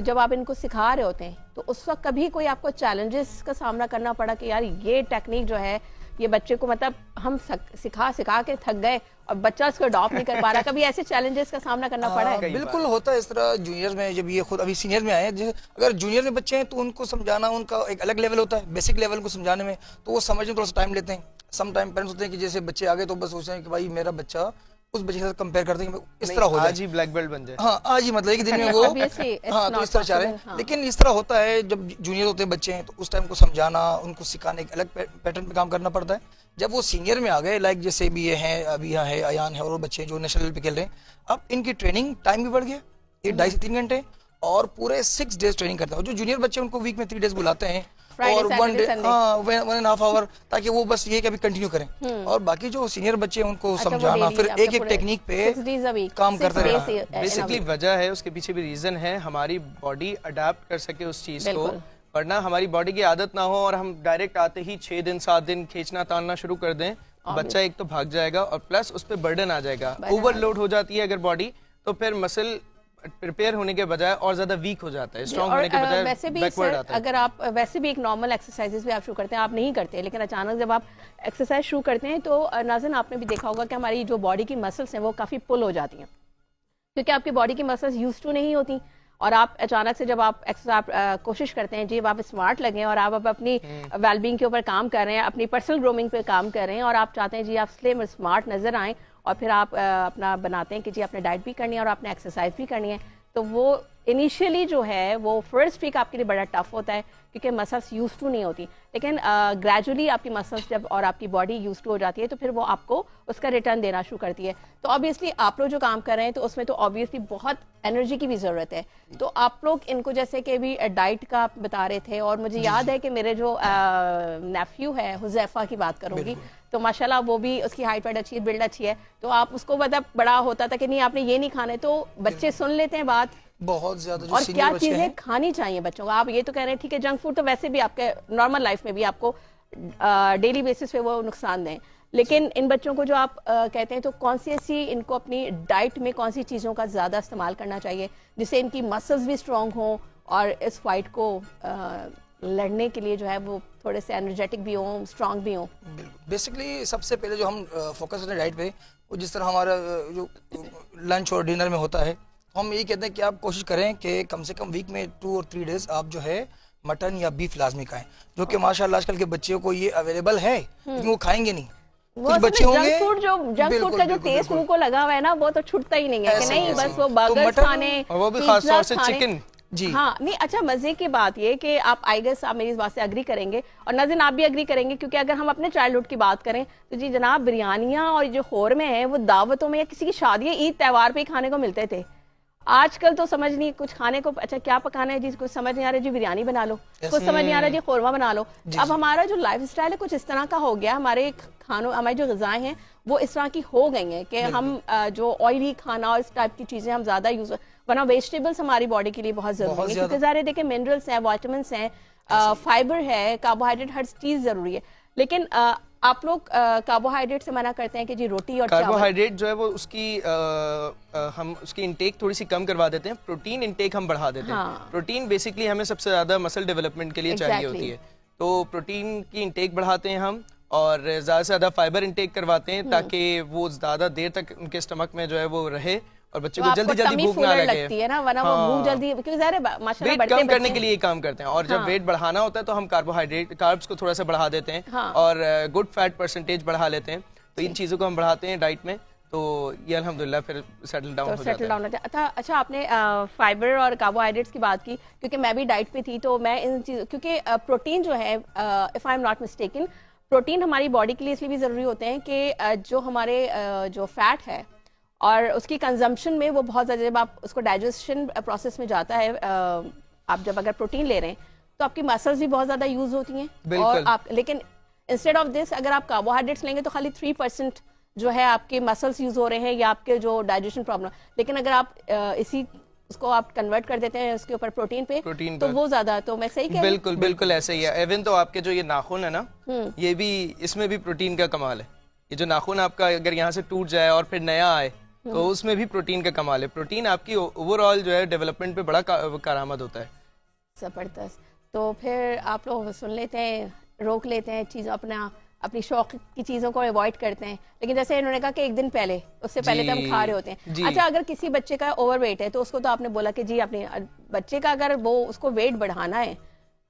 जब आप इनको सिखा रहे होते हैं तो उस वक्त कभी कोई आपको चैलेंजेस का सामना करना पड़ा कि यार ये टेक्निक जो है ये बच्चे को मतलब हम सिखा सिखा के थक गए और बच्चा उसको अडॉप्ट नहीं कर पा रहा, कभी ऐसे चैलेंजेस का सामना करना पड़ा है? बिल्कुल होता है इस तरह। जूनियर में जब ये खुद अभी सीनियर में आए हैं, जैसे अगर जूनियर में बच्चे हैं तो उनको समझाना उनका एक अलग लेवल होता है, बेसिक लेवल को समझाने में, तो वो समझने में थोड़ा सा टाइम लेते हैं। सम टाइम पेरेंट्स होते हैं कि जैसे बच्चे आ गए तो बस सोचते हैं कि भाई मेरा बच्चा उस बच्चे के साथ कंपेयर करते हैं कि इस तरह हो जाए, आज ही ब्लैक बेल्ट बन जाए। हाँ आज ही मतलब एक दिन में वो Obviously, it's हाँ तो not इस तरह चाह रहे possible, हैं। हाँ। लेकिन इस तरह होता है जब जूनियर होते हैं बच्चे हैं तो उस टाइम को समझाना, उनको सिखाने एक अलग पैटर्न पे काम करना पड़ता है। जब वो सीनियर में आ गए, लाइक जैसे भी ये हैं, अभी यहाँ है अयान है और वो बच्चे जो नेशनल लेवल पे खेल रहे हैं, अब इनकी ट्रेनिंग टाइम भी बढ़ गया, ये 2.5 से 3 घंटे और पूरे 6 डेज ट्रेनिंग करते हैं। जो जूनियर बच्चे उनको वीक में 3 डेज बुलाते हैं Friday, और Saturday, 1 डे Sunday। हाँ 1.5 आवर, ताकि वो बस ये कभी कंटिन्यू करें। और बाकी जो सीनियर बच्चे हैं उनको अच्छा, वो समझाना, daily फिर आपका एक एक पूरे टेक्निक पे 6 days a week, काम 6 करते days रहना। in a basically week। वजह है, उसके पीछे भी रीजन है, हमारी बॉडी अडेप्ट कर सके उस चीज को, बिल्कुल। वरना हमारी बॉडी की आदत ना हो और हम डायरेक्ट आते ही 6 दिन 7 दिन खींचना तानना शुरू कर दें, बच्चा एक तो भाग जाएगा और प्लस उस पर बर्डन आ जाएगा, ओवरलोड हो जाती है अगर बॉडी, तो फिर मसल प्रिपेयर होने के बजाय और ज्यादा वीक हो जाता है, स्ट्रांग होने के बजाय वैसे भी बैकवर्ड सर, आता है। अगर आप वैसे भी एक नॉर्मल एक्सरसाइजेस भी आप शुरू करते हैं, आप नहीं करते, लेकिन अचानक जब आप एक्सरसाइज शुरू करते हैं तो नाज़रीन आपने भी देखा होगा कि हमारी जो बॉडी की मसल्स हैं वो काफ़ी पुल हो जाती हैं, क्योंकि आपकी बॉडी की मसल्स यूज टू नहीं होती। और आप अचानक से जब आप एक्सरसाइज कोशिश करते हैं जी, अब आप स्मार्ट लगे और आप अपनी वेलबींग के ऊपर काम कर रहे हैं, अपनी पर्सनल ग्रूमिंग पे काम कर रहे हैं और आप चाहते हैं जी आप स्लिम और स्मार्ट नजर आएं, और फिर आप अपना बनाते हैं कि जी आपने डाइट भी करनी है और आपने एक्सरसाइज भी करनी है, तो वो इनिशियली जो है वो फर्स्ट वीक आपके लिए बड़ा टफ होता है क्योंकि मसल्स यूज टू नहीं होती, लेकिन ग्रेजुअली आपकी मसल्स जब और आपकी बॉडी यूज टू हो जाती है तो फिर वो आपको उसका रिटर्न देना शुरू करती है। तो ऑब्वियसली आप लोग जो काम कर रहे हैं तो उसमें तो ऑब्वियसली बहुत एनर्जी की भी ज़रूरत है, तो आप लोग इनको जैसे कि भी डाइट का आप बता रहे थे, और मुझे याद है कि मेरे जो नेफ्यू है हुज़ैफा की बात करूंगी, तो माशाल्लाह वो भी उसकी हाइट वाइट अच्छी है, बिल्ड अच्छी है, तो आप उसको मतलब बड़ा होता था कि नहीं आपने ये नहीं खाना है, तो बच्चे सुन लेते हैं बात। बहुत ज्यादा जो और सीनियर क्या बच्चे चीजें हैं, खानी चाहिए बच्चों को? आप ये तो कह रहे हैं ठीक है जंक फूड तो वैसे भी आपके नॉर्मल लाइफ में भी आपको डेली बेसिस पे वो नुकसान दें, लेकिन इन बच्चों को जो आप कहते हैं तो कौन सी ऐसी इनको अपनी डाइट में कौन सी चीज़ों का ज़्यादा इस्तेमाल करना चाहिए जिससे इनकी मसल्स भी स्ट्रांग हों और इस फाइट को लड़ने के लिए जो है वो थोड़े से एनर्जेटिक भी हों, स्ट्रांग भी हों? बेसिकली सबसे पहले जो हम फोकस करते हैं डाइट पे, वो जिस तरह हमारा जो लंच और डिनर में होता है, तो हम यही कहते हैं कि आप कोशिश करें कि कम से कम वीक में 2 और 3 डेज आप जो है मटन या बीफ लाजमी खाएं, जो कि माशाल्लाह आजकल के बच्चों को ये अवेलेबल है, लेकिन वो खाएंगे नहीं। कुछ बच्चे होंगे जंक फूड का जो टेस्ट मुंह को लगा हुआ है ना वो तो छूटता ही नहीं है कि नहीं बस वो बर्गर खाने, और वो भी खास तौर से पिज्जा खाने। चिकन। जी हाँ नहीं, अच्छा मजे की बात ये कि आप आई गेस आप मेरी इस बात से अग्री करेंगे और नाज़रीन आप भी अग्री करेंगे, क्योंकि अगर हम अपने चाइल्डहुड की बात करें तो जी जनाब बिरयानियाँ और जो खोर में है वो दावतों में या किसी की शादी ईद त्यौहार पे ही खाने को मिलते थे। आजकल तो समझ नहीं कुछ खाने को, अच्छा क्या पकाना है जी, कुछ समझ नहीं आ रहा जी बिरयानी बना लो, कुछ समझ नहीं आ रहा जी खोरमा बना लो। अब हमारा जो लाइफ स्टाइल है कुछ इस तरह का हो गया, हमारे खानों हमारी जो ग़िज़ाएं हैं वो इस तरह की हो गई हैं कि हम जो ऑयली खाना और इस टाइप की चीज़ें हम ज़्यादा यूज़, वरना वेजिटेबल्स हमारी बॉडी के लिए बहुत ज़रूरी है, क्योंकि ज़ाहिर है देखिए मिनरल्स हैं, विटामिन्स हैं, फाइबर है, कार्बोहाइड्रेट, हर चीज़ ज़रूरी है। लेकिन आप लोग कार्बोहाइड्रेट से मना करते हैं कि जी रोटी और कार्बोहाइड्रेट जो है वो उसकी हम उसकी इंटेक थोड़ी सी कम करवा देते हैं, प्रोटीन इंटेक हम बढ़ा देते हैं। हाँ। प्रोटीन बेसिकली हमें सबसे ज्यादा मसल डेवलपमेंट के लिए चाहिए होती है, तो प्रोटीन की इंटेक बढ़ाते हैं हम और ज़्यादा से ज़्यादा फाइबर इंटेक करवाते हैं ताकि वो ज़्यादा देर तक उनके स्टमक में जो है वो रहे और बच्चे को जल्दी जल्दी भूख ना लगे, लगती है ना, वरना वो भूख जल्दी, क्योंकि ज़ाहिर है माशाल्लाह वेट बढ़ते कम करने बच्चे के लिए ये काम करते हैं। और जब वेट बढ़ाना होता है तो हम कार्बोहाइड्रेट कार्ब्स को थोड़ा सा बढ़ा देते हैं और गुड फैट परसेंटेज बढ़ा लेते हैं, तो इन चीज़ों को हम बढ़ाते हैं डाइट में, तो ये अल्हम्दुलिल्लाह फिर सेटल डाउन हो जाता है। अच्छा आपने फाइबर और कार्बोहाइड्रेट्स की बात की, क्योंकि मैं भी डाइट पे थी तो मैं इन चीज़ों, क्योंकि प्रोटीन जो है if I am not mistaken, protein हमारी बॉडी के लिए इसलिए भी ज़रूरी होते हैं कि जो हमारे जो फैट है और उसकी कंजम्पशन में वो बहुत ज़्यादा, जब आप उसको डाइजेशन प्रोसेस में जाता है, आप जब अगर प्रोटीन ले रहे हैं तो आपकी मसल्स भी बहुत ज़्यादा यूज़ होती हैं और आप, लेकिन इंस्टेड ऑफ दिस अगर आप कार्बोहाइड्रेट्स लेंगे तो खाली 3% जो है आपके मसल्स यूज़ हो रहे हैं या आपके जो डाइजेशन प्रॉब्लम, लेकिन अगर आप इसी उसको आप कन्वर्ट कर देते हैं उसके ऊपर प्रोटीन पे तो वो ज्यादा, तो मैं सही कह रही हूं? बिल्कुल बिल्कुल ऐसे ही है। इवन तो आपके जो ये नाखून है ना, ये भी इसमें भी प्रोटीन का कमाल है, कि जो नाखून आपका अगर यहाँ से टूट जाए और फिर नया आए तो उसमें भी प्रोटीन का कमाल है। प्रोटीन आपकी ओवरऑल जो है डेवलपमेंट पे बड़ा कारआमद होता है। ज़बरदस्त। तो फिर आप लोग सुन लेते हैं, रोक लेते हैं चीज़, अपनी शौक की चीज़ों को अवॉइड करते हैं, लेकिन जैसे इन्होंने कहा कि एक दिन पहले, उससे पहले तो हम खा रहे होते हैं। जी। अच्छा, अगर किसी बच्चे का ओवरवेट है तो उसको तो आपने बोला कि जी अपने बच्चे का अगर वो उसको वेट बढ़ाना है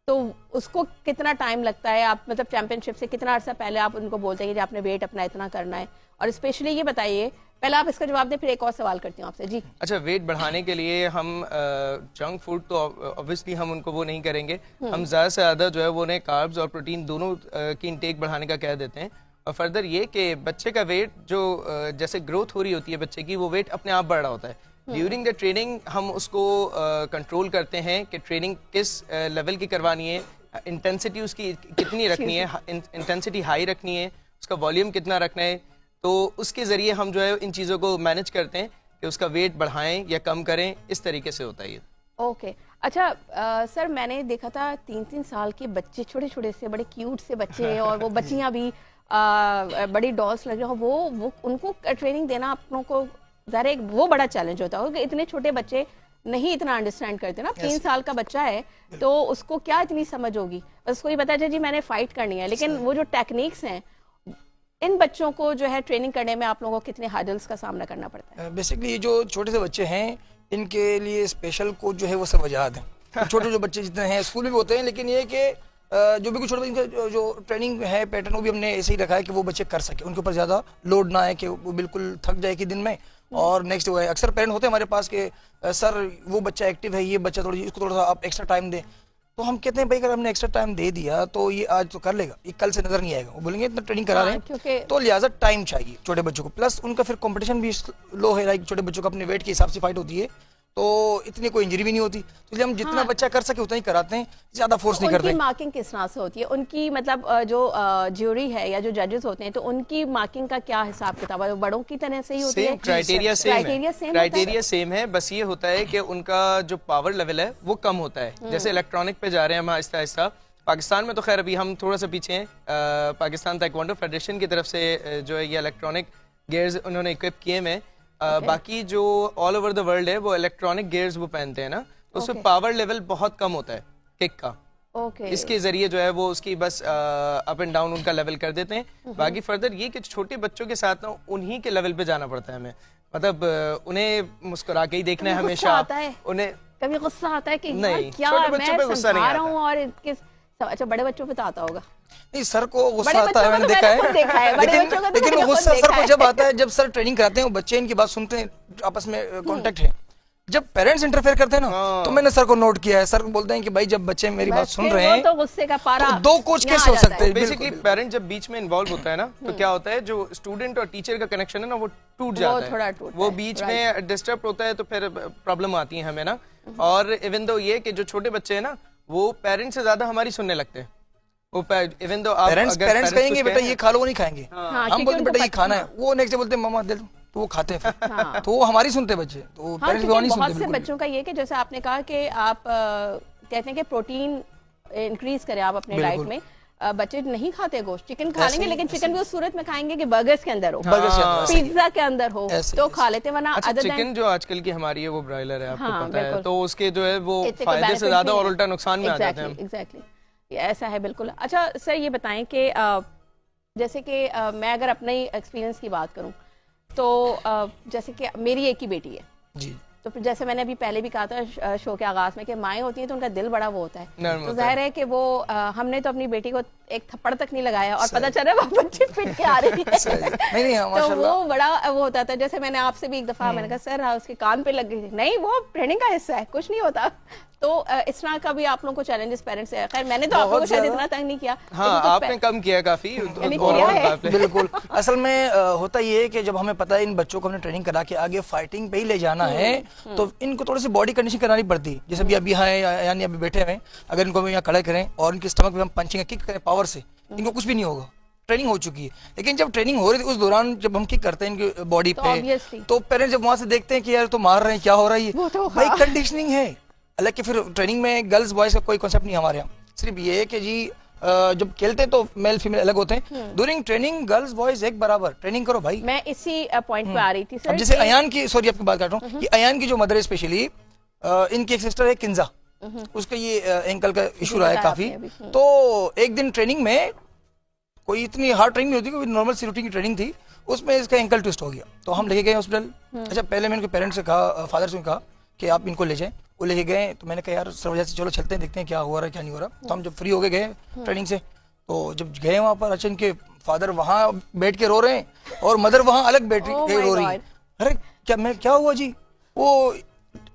तो उसको कितना टाइम लगता है? आप मतलब चैंपियनशिप से कितना अर्सा पहले आप उनको बोलते हैं कि जी आपने वेट अपना इतना करना है? और स्पेशली ये बताइए, पहले आप इसका जवाब दें, फिर एक और सवाल करती हूँ आपसे। जी अच्छा, वेट बढ़ाने के लिए हम जंक फूड तो ऑब्वियसली हम उनको वो नहीं करेंगे। हम ज़्यादा से ज़्यादा जो है वो उन्हें कार्ब्स और प्रोटीन दोनों की इंटेक बढ़ाने का कह देते हैं। और फर्दर ये कि बच्चे का वेट जो जैसे ग्रोथ हो रही होती है बच्चे की, वो वेट अपने आप बढ़ रहा होता है। ड्यूरिंग द ट्रेनिंग हम उसको कंट्रोल करते हैं कि ट्रेनिंग किस लेवल की करवानी है, इंटेंसिटी उसकी कितनी रखनी है, इंटेंसिटी हाई रखनी है, उसका वॉल्यूम कितना रखना है। तो उसके ज़रिए हम जो है इन चीज़ों को मैनेज करते हैं कि उसका वेट बढ़ाएं या कम करें, इस तरीके से होता है ये। ओके। अच्छा सर, मैंने देखा था 3-3 साल के बच्चे, छोटे छोटे से बड़े क्यूट से बच्चे हैं, और वो बच्चियां भी बड़ी डॉल्स लग रही हो, वो उनको ट्रेनिंग देना अपनों को ज़रा एक वो बड़ा चैलेंज होता है, इतने छोटे बच्चे नहीं इतना अंडरस्टैंड करते ना। 3 साल का बच्चा है तो उसको क्या इतनी समझ होगी, बस उसको ये पता है जी मैंने फाइट करनी है, लेकिन वो जो टेक्निक्स हैं, इन बच्चों को जो है ट्रेनिंग करने में आप लोगों को कितने हार्डल्स का सामना करना पड़ता है? बेसिकली ये जो छोटे से बच्चे हैं, इनके लिए स्पेशल कोच जो है वो सब वजह है। छोटे जो बच्चे जितने हैं स्कूल में भी होते हैं, लेकिन ये कि जो भी कुछ छोटे बच्चे जो ट्रेनिंग है पैटर्न, वो भी हमने ऐसे ही रखा है कि वो बच्चे कर सके, उनके ऊपर ज़्यादा लोड ना है कि वो बिल्कुल थक जाए कि दिन में और नेक्स्ट वो है। अक्सर पेरेंट होते हैं हमारे पास के सर वो बच्चा एक्टिव है, ये बच्चा इसको थोड़ा सा आप एक्स्ट्रा टाइम दें। तो हम कहते हैं भाई अगर हमने एक्स्ट्रा टाइम दे दिया तो ये आज तो कर लेगा, ये कल से नजर नहीं आएगा। वो बोलेंगे इतना ट्रेनिंग करा रहे हैं, तो लिहाजा टाइम चाहिए छोटे बच्चों को। प्लस उनका फिर कंपटीशन भी लो है, लाइक छोटे बच्चों को अपने वेट के हिसाब से फाइट होती है, तो इतनी कोई इंजरी भी नहीं होती। तो इसलिए हम जितना बच्चा कर सके उतना ही कराते हैं, ज्यादा फोर्स नहीं करते। उनकी मार्किंग किस तरह से होती है? उनकी मतलब जो ज्यूरी है या जो जजेस होते हैं, तो उनकी मार्किंग का क्या हिसाब किताब है? बड़ों की तरह से ही होती है? क्राइटेरिया सेम है, बस ये होता है कि उनका जो पावर लेवल है वो कम होता है। जैसे इलेक्ट्रॉनिक पे जा रहे हैं हम आहिस्ता आहिस्ता। पाकिस्तान में तो खैर अभी हम थोड़ा सा पीछे हैं, पाकिस्तान ताइक्वांडो फेडरेशन की तरफ से जो है ये इलेक्ट्रॉनिक गियर्स उन्होंने इक्विप किए हैं। बाकी जो ऑल ओवर द वर्ल्ड है वो इलेक्ट्रॉनिक गियर्स वो पहनते हैं ना, तो उसमें पावर लेवल बहुत कम होता है किक का। इसके जरिए जो है वो उसकी बस अप एंड डाउन उनका लेवल कर देते हैं। बाकी फर्दर ये कि छोटे बच्चों के साथ ना उन्हीं के लेवल पे जाना पड़ता है हमें, मतलब उन्हें मुस्कुरा के ही देखना है हमेशा। उन्हें कभी गुस्सा आता है कि नहीं, क्या छोटे बच्चों पे गुस्सा नहीं आता और अच्छा बड़े बच्चों पे तो आता होगा? नहीं, सर को गुस्सा आता है, मैंने देखा है, लेकिन वो गुस्सा सर को जब आता है जब सर ट्रेनिंग कराते हैं, वो बच्चे इनकी बात सुनते हैं, आपस में कांटेक्ट है। जब पेरेंट्स इंटरफेयर करते हैं ना, तो मैंने सर को नोट किया है, सर बोलते हैं कि भाई जब बच्चे मेरी बात सुन रहे हैं तो गुस्से का पारा तो दो कोच कैसे हो सकते हैं? बेसिकली पेरेंट जब बीच में इन्वॉल्व होता है ना, तो क्या होता है जो स्टूडेंट और टीचर का कनेक्शन है ना वो टूट जाता है, वो बीच में डिस्टर्ब होता है, तो फिर प्रॉब्लम आती है हमें ना। और इवन दो ये कि जो छोटे बच्चे हैं ना वो पेरेंट्स से ज्यादा हमारी सुनने लगते हैं। इवन दो पेरेंट्स कहेंगे बेटा ये खा लो, वो नहीं खाएंगे, हम बोलते बेटा ये खाना है, वो नेक्स्ट डे बोलते मम्मा दे दो, तो वो खाते हैं फिर। तो वो हमारी सुनते बच्चे, तो पेरेंट्स को नहीं सुनते। बहुत से बच्चों का ये कि जैसे आपने कहा कि आप कहते हैं कि प्रोटीन इंक्रीज करें आप अपने डाइट में, बच्चे नहीं खाते गोश्त, चिकन खा लेंगे, लेकिन चिकन भी उस सूरत में खाएंगे कि बर्गर्स के अंदर हो, पिज्जा के अंदर हो, तो खा लेते, वरना चिकन जो आजकल की हमारी है वो ब्रॉयलर है, आपको पता है, तो उसके जो है वो फायदे से ज्यादा और उल्टा नुकसान में आ जाते हैं। एग्जैक्टली, ऐसा है बिल्कुल। अच्छा सर, ये बताएं कि जैसे कि मैं अगर अपने एक्सपीरियंस की बात करूं तो जैसे कि मेरी एक ही बेटी है जी, तो फिर जैसे मैंने अभी पहले भी कहा था शो के आगाज में कि माएँ होती हैं तो उनका दिल बड़ा वो होता है, तो जाहिर है कि वो हमने तो अपनी बेटी को एक थप्पड़ तक नहीं लगाया और पता चल रहा है वो बच्ची पिट के आ रही है तो वो बड़ा वो होता था। जैसे मैंने आपसे भी एक दफा मैंने कहा सर उसके कान पे लग गई थी, नहीं वो ट्रेनिंग का हिस्सा है, कुछ नहीं होता। तो इस तरह का भी आप लोगों को चैलेंजेस पेरेंट्स से, खैर मैंने तो आप लोगों को शायद इतना तंग नहीं किया। हाँ, आपने कम किया काफी। बिल्कुल, असल में होता ये है कि जब हमें पता है इन बच्चों को हमने ट्रेनिंग करा के आगे फाइटिंग पे ही ले जाना है, तो इनको थोड़ी सी बॉडी कंडीशन करानी पड़ती है। जैसे अभी यहाँ यानी अभी बैठे हुए, अगर इनको यहाँ खड़े करें और इनके स्टमक पे हम पंचिंग किक करें पावर से, इनको कुछ भी नहीं होगा, ट्रेनिंग हो चुकी है। लेकिन जब ट्रेनिंग हो रही थी उस दौरान जब हम किक करते हैं इनकी बॉडी पे, तो पेरेंट्स जब वहां से देखते हैं कि यार तो मार रहे हैं, क्या हो रहा है, तो भाई कंडीशनिंग है। हालांकि फिर ट्रेनिंग में गर्ल्स बॉयज का कोई कॉन्सेप्ट नहीं हमारे यहाँ, सिर्फ ये है कि जी जब खेलते तो मेल फीमेल अलग होते हैं, ड्यूरिंग ट्रेनिंग गर्ल्स बॉयज एक बराबर ट्रेनिंग करो भाई। मैं इसी पॉइंट पे आ रही थी अब सर। जैसे अयान की, सॉरी आपकी बात काट रहा हूँ, कि अयान की जो मदर है स्पेशली, इनकी एक सिस्टर है किंजा, उसका ये एंकल का इशू रहा है काफी। तो एक दिन ट्रेनिंग में कोई इतनी हार्ड ट्रेनिंग नहीं होती, कोई नॉर्मल सी रूटीन की ट्रेनिंग थी, उसमें इसका एंकल ट्विस्ट हो गया। तो हम लेके गए हॉस्पिटल। अच्छा, पहले मैंने उनके पेरेंट्स से कहा, फादर से कहा कि आप इनको ले जाएं। वो लेके गए, तो मैंने कहा यार सर वजह से चलो चलते हैं, देखते हैं क्या हो रहा है क्या नहीं हो रहा। तो हम जब फ्री हो गए ट्रेनिंग से, तो जब गए वहाँ पर, अच्छा इनके फादर वहाँ बैठ के रो रहे हैं और मदर वहाँ अलग बैठ के रो रही है। अरे क्या हुआ जी? वो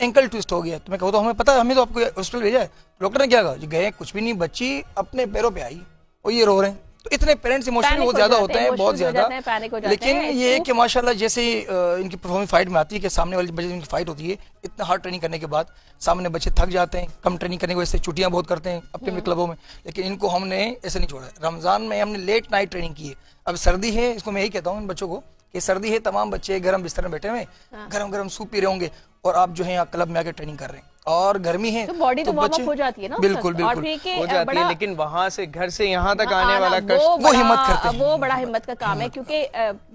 एंकल ट्विस्ट हो गया। तो मैं कहूँ तो हमें पता है, हमें तो आपको हॉस्पिटल भेजा है। डॉक्टर ने क्या कहा जी? गए कुछ भी नहीं, बच्ची अपने पैरों पे आई और ये रो रहे हैं। तो इतने पेरेंट्स इमोशनल बहुत ज्यादा होते हैं, बहुत ज्यादा। लेकिन ये कि माशाल्लाह जैसे इनकी परफॉर्मेंस फाइट में आती है कि सामने वाली बच्चे की फाइट होती है, इतना हार्ड ट्रेनिंग करने के बाद सामने बच्चे थक जाते हैं, कम ट्रेनिंग करने की वजह से छुट्टियां बहुत करते हैं अपने क्लबों में। लेकिन इनको हमने ऐसे नहीं छोड़ा। रमजान में हमने लेट नाइट ट्रेनिंग की है। अब सर्दी है, इसको मैं यही कहता हूँ इन बच्चों को कि सर्दी है, तमाम बच्चे गर्म बिस्तर में बैठे हुए, गरम गरम सूप पी रहे होंगे, और आप जो है यहाँ क्लब में आके ट्रेनिंग कर रहे हैं, और गर्मी है तो बॉडी तो वार्म अप हो जाती है ना। बिल्कुल बिल्कुल हो जाती है, लेकिन वहाँ से घर से यहाँ तक आने वाला कष्ट, वो हिम्मत करते हैं। वो बड़ा हिम्मत का काम है, क्योंकि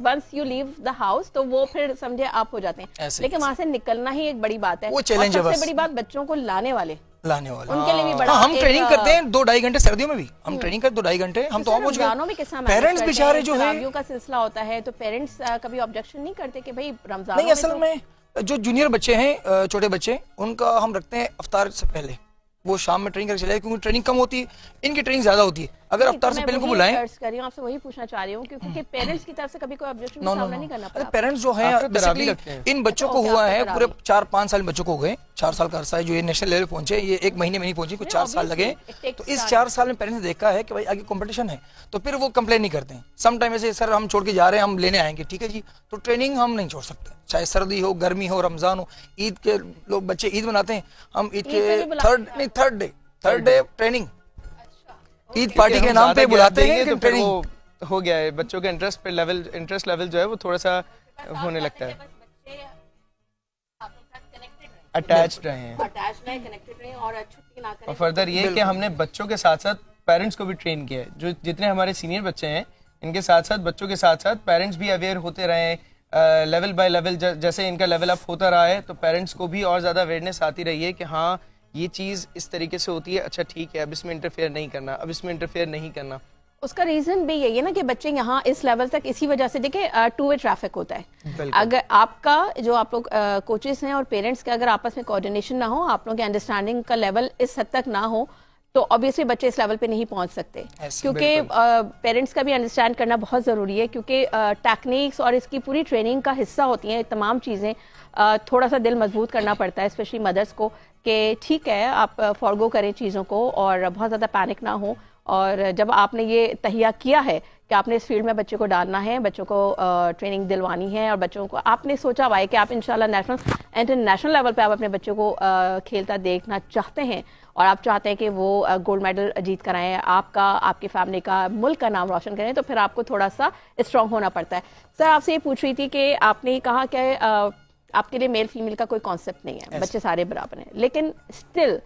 once you leave the house तो वो फिर समझे आप हो जाते हैं, लेकिन वहाँ से निकलना ही एक बड़ी बात है। वो चैलेंज है। सबसे बड़ी बात बच्चों को लाने वाले उनके लिए भी बड़ा। हम ट्रेनिंग करते हैं 2-2.5 घंटे, सर्दियों में भी हम ट्रेनिंग करते 2-2.5 घंटे। हम तो रमजानों में किस पेरेंट्स बेचारे जो है, का सिलसिला होता है, तो पेरेंट्स कभी ऑब्जेक्शन नहीं करते कि भाई रमजान नहीं। असल में जो जूनियर बच्चे हैं, छोटे बच्चे, उनका हम रखते हैं अफ्तार से पहले, वो शाम में ट्रेनिंग करके चले, क्योंकि ट्रेनिंग कम होती है, इनकी ट्रेनिंग ज्यादा होती है। अगर अफ्तार से पहले को बुलाएं, आपसे वही पूछना चाह रही हूँ, क्योंकि पेरेंट्स की तरफ से कभी कोई ऑब्जेक्शन का सामना नहीं करना पड़ा। पेरेंट्स जो है बेसिकली इन बच्चों को हुआ है, पूरे 4-5 साल बच्चों को हो गए, 4 साल का अरसा है जो ये नेशनल लेवल पहुंचे, ये 1 महीने में नहीं पहुंची, कुछ 4 साल लगे। तो इस 4 साल में पेरेंट्स ने देखा है कि भाई आगे कंपटीशन है, तो फिर वो कंप्लेन नहीं करते हैं। सम टाइम ऐसे सर हम छोड़ के जा रहे हैं, हम लेने आएंगे, ठीक है जी, तो ट्रेनिंग हम नहीं छोड़ सकते, चाहे सर्दी हो, गर्मी हो, रमजान हो। ईद के लोग बच्चे ईद मनाते हैं, हम ईद के third day training, Eid party के नाम पे बुलाते हैं, तो फिर वो हो गया है, बच्चों के इंटरेस्ट लेवल जो है वो थोड़ा सा होने लगता है, अटैच्ड रहे हैं, कनेक्टेड रहे और छुट्टी ना करें। और फर्दर ये कि हमने बच्चों के साथ साथ पेरेंट्स को भी ट्रेन किया है। जो जितने हमारे सीनियर बच्चे हैं, इनके साथ साथ बच्चों के साथ साथ पेरेंट्स भी अवेयर होते रहे, लेवल बाय लेवल जैसे इनका लेवल अप होता रहा है, तो पेरेंट्स को भी और ज़्यादा अवेयरनेस आती रही है कि हाँ ये चीज़ इस तरीके से होती है, अच्छा ठीक है, अब इसमें इंटरफेयर नहीं करना, अब इसमें इंटरफेयर नहीं करना। उसका रीजन भी यही है ना कि बच्चे यहाँ इस लेवल तक इसी वजह से, देखिए टू वे ट्रैफिक होता है। अगर आपका जो आप लोग कोचेस हैं और पेरेंट्स के अगर आपस में कोऑर्डिनेशन ना हो, आप लोगों की अंडरस्टैंडिंग का लेवल इस हद तक ना हो, तो ऑब्वियसली बच्चे इस लेवल पे नहीं पहुंच सकते, क्योंकि पेरेंट्स का भी अंडरस्टैंड करना बहुत ज़रूरी है, क्योंकि टेक्निक्स और इसकी पूरी ट्रेनिंग का हिस्सा होती हैं तमाम चीज़ें। थोड़ा सा दिल मजबूत करना पड़ता है स्पेशली मदर्स को कि ठीक है आप फॉरगो करें चीज़ों को और बहुत ज़्यादा पैनिक ना हो। और जब आपने ये तहिया किया है कि आपने इस फील्ड में बच्चे को डालना है, बच्चों को ट्रेनिंग दिलवानी है, और बच्चों को आपने सोचा हुआ है कि आप इंशाल्लाह नेशनल इंटरनेशनल लेवल पे आप अपने बच्चों को खेलता देखना चाहते हैं, और आप चाहते हैं कि वो गोल्ड मेडल जीत कर आएँ, आपका, आपकी फैमिली का, मुल्क का नाम रोशन करें, तो फिर आपको थोड़ा सा स्ट्रॉन्ग होना पड़ता है। सर आपसे ये पूछ रही थी कि आपने कहा कि आपके लिए मेल फीमेल का कोई कॉन्सेप्ट नहीं है, बच्चे सारे बराबर हैं, लेकिन स्टिल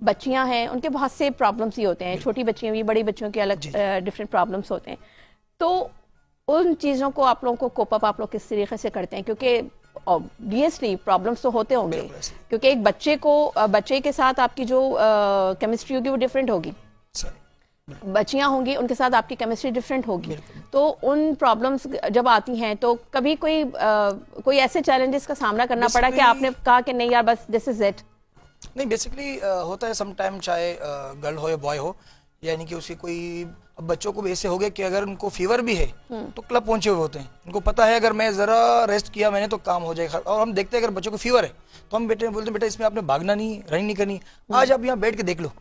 बच्चियां हैं, उनके बहुत से प्रॉब्लम्स ही होते हैं, छोटी बच्चियां भी, बड़ी बच्चियों के अलग डिफरेंट प्रॉब्लम्स होते हैं। तो उन चीज़ों को आप लोगों को कोप अप आप लोग किस तरीके से करते हैं? क्योंकि ऑब्वियसली प्रॉब्लम्स तो होते होंगे, क्योंकि एक बच्चे के साथ आपकी जो केमिस्ट्री होगी वो डिफरेंट होगी, बच्चियां होंगी उनके साथ आपकी केमिस्ट्री डिफरेंट होगी, तो उन प्रॉब्लम्स जब आती हैं तो कभी कोई ऐसे चैलेंजेस का सामना करना पड़ा कि आपने कहा कि नहीं यार बस दिस इज इट? नहीं, बेसिकली होता है सम टाइम, चाहे गर्ल हो या बॉय हो, यानी कि उसकी कोई, अब बच्चों को भी ऐसे हो गया कि अगर उनको फीवर भी है तो क्लब पहुंचे हुए होते हैं, उनको पता है अगर मैं जरा रेस्ट किया मैंने तो काम हो जाएगा। और हम देखते हैं अगर बच्चों को फीवर है तो हम बेटे बोलते हैं बेटा इसमें आपने भागना नहीं, रनिंग नहीं करनी, आज आप यहाँ बैठ के देख लो।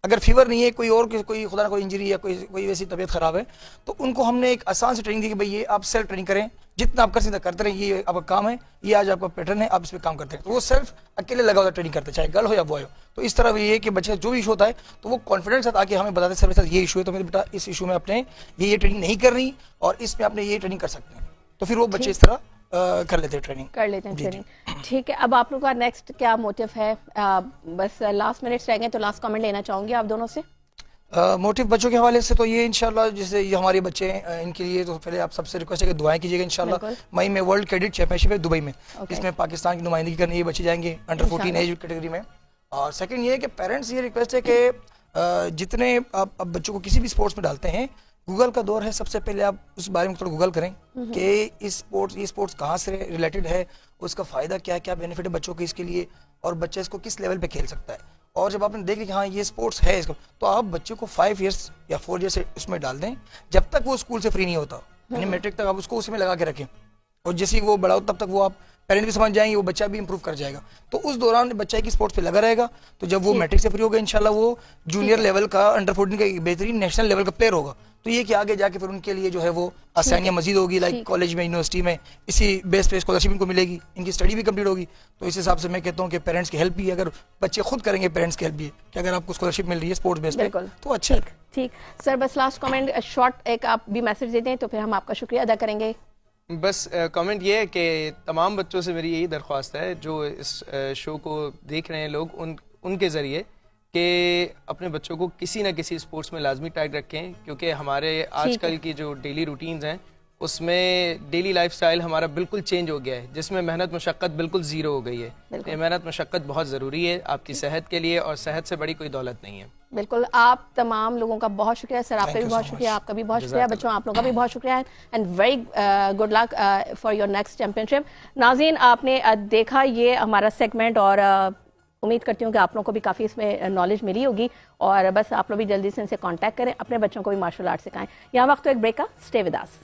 अगर फीवर नहीं है, कोई खुदा ना कोई इंजरी या कोई वैसी तबीयत खराब है, तो उनको हमने एक आसान सी ट्रेनिंग दी कि भाई ये आप सेल्फ ट्रेनिंग करें, जितना आप कर सकते करते रहें, ये आपका काम है, ये आज आपका पैटर्न है, आप इस पर काम करते हैं। तो वो सेल्फ अकेले लगा हुआ ट्रेनिंग करते हैं, चाहे गर्ल हो या बॉय हो। तो इस तरह ये है कि बच्चे जो भी इशू होता है तो वो कॉन्फिडेंस साथ आके हमें बताते हैं, सर मेरे साथ ये इशू है, तो मेरे बेटा इस इशू में अपने ये ट्रेनिंग नहीं करनी और इसमें अपने ये ट्रेनिंग कर सकते हैं, तो फिर वो बच्चे इस तरह कर लेते हैं ट्रेनिंग। ठीक है, अब आप लोग का नेक्स्ट क्या मोटिव है? बस लास्ट मिनट्स रह गए, तो लास्ट कमेंट लेना चाहूंगी आप दोनों से। मोटिव बच्चों के हवाले से तो ये इंशाल्लाह, जैसे ये हमारे बच्चे हैं, इनके लिए तो पहले आप सबसे रिक्वेस्ट है कि दुआएं कीजिएगा। इंशाल्लाह मई में वर्ल्ड कैडेट चैंपियनशिप है दुबई में, इसमें पाकिस्तान की नुमाइंदगी करने ये बच्चे जाएंगे अंडर 14 एज कैटेगरी में। और सेकंड ये है कि पेरेंट्स ये रिक्वेस्ट है कि जितने आप बच्चों को किसी भी स्पोर्ट्स में डालते हैं, गूगल का दौर है, सबसे पहले आप उस बारे में थोड़ा गूगल करें कि ये स्पोर्ट्स कहाँ से रिलेटेड है, उसका फ़ायदा क्या क्या बेनिफिट है बच्चों के इसके लिए, और बच्चा इसको किस लेवल पे खेल सकता है। और जब आपने देख लिया कि हाँ ये स्पोर्ट्स है इसको, तो आप बच्चे को 5 इयर्स या 4 इयर्स इसमें डाल दें, जब तक वो स्कूल से फ्री नहीं होता, यानी मैट्रिक तक आप उसको उसमें लगा के रखें। और जैसे ही वो बड़ा हो तब तक वो आप पेरेंट्स भी समझ जाएंगे, वो बच्चा भी इंप्रूव कर जाएगा। तो उस दौरान बच्चा की स्पोर्ट्स पे लगा रहेगा, तो जब वो मैट्रिक से फ्री होगा इंशाल्लाह वो जूनियर लेवल का, अंडर 14 का बेहतरीन नेशनल लेवल का प्लेयर होगा। तो ये कि आगे जाके फिर उनके लिए जो है वो आसानियां मजीद होगी, लाइक कॉलेज में, यूनिवर्सिटी में, इसी बेस पे स्कॉलरशिप इनको मिलेगी, इनकी स्टडी भी कंप्लीट होगी। तो इस हिसाब से मैं कहता हूँ कि पेरेंट्स की हेल्प भी, अगर बच्चे खुद करेंगे पेरेंट्स की हेल्प भी है कि अगर आपको स्कॉलरशिप मिल रही है स्पोर्ट्स बेस पे तो अच्छा है। ठीक सर, बस लास्ट कमेंट शॉर्ट एक आप भी मैसेज दे दें तो फिर हम आपका शुक्रिया अदा करेंगे। बस कमेंट ये है कि तमाम बच्चों से मेरी यही दरख्वास्त है जो इस शो को देख रहे हैं लोग, उनके ज़रिए कि अपने बच्चों को किसी ना किसी स्पोर्ट्स में लाजमी टैग रखें, क्योंकि हमारे आजकल की जो डेली रूटीन्स हैं उसमें डेली लाइफस्टाइल हमारा बिल्कुल चेंज हो गया है, जिसमें मेहनत मशक्क़त बिल्कुल ज़ीरो हो गई है। ये मेहनत मशक्क़त बहुत ज़रूरी है आपकी सेहत के लिए, और सेहत से बड़ी कोई दौलत नहीं है। बिल्कुल, आप तमाम लोगों का बहुत शुक्रिया सर, आपका भी बहुत शुक्रिया, आपका भी बहुत शुक्रिया, बच्चों आप लोगों का भी बहुत शुक्रिया, and very good luck for your next championship. नाज़रीन, आपने देखा ये हमारा सेगमेंट, और उम्मीद करती हूँ कि आप लोगों को भी काफ़ी इसमें नॉलेज मिली होगी, और बस आप लोग भी जल्दी से इनसे कांटेक्ट करें, अपने बच्चों को भी मार्शल आर्ट सिखाएं। यहाँ वक्त तो एक ब्रेक का, स्टे विद अस।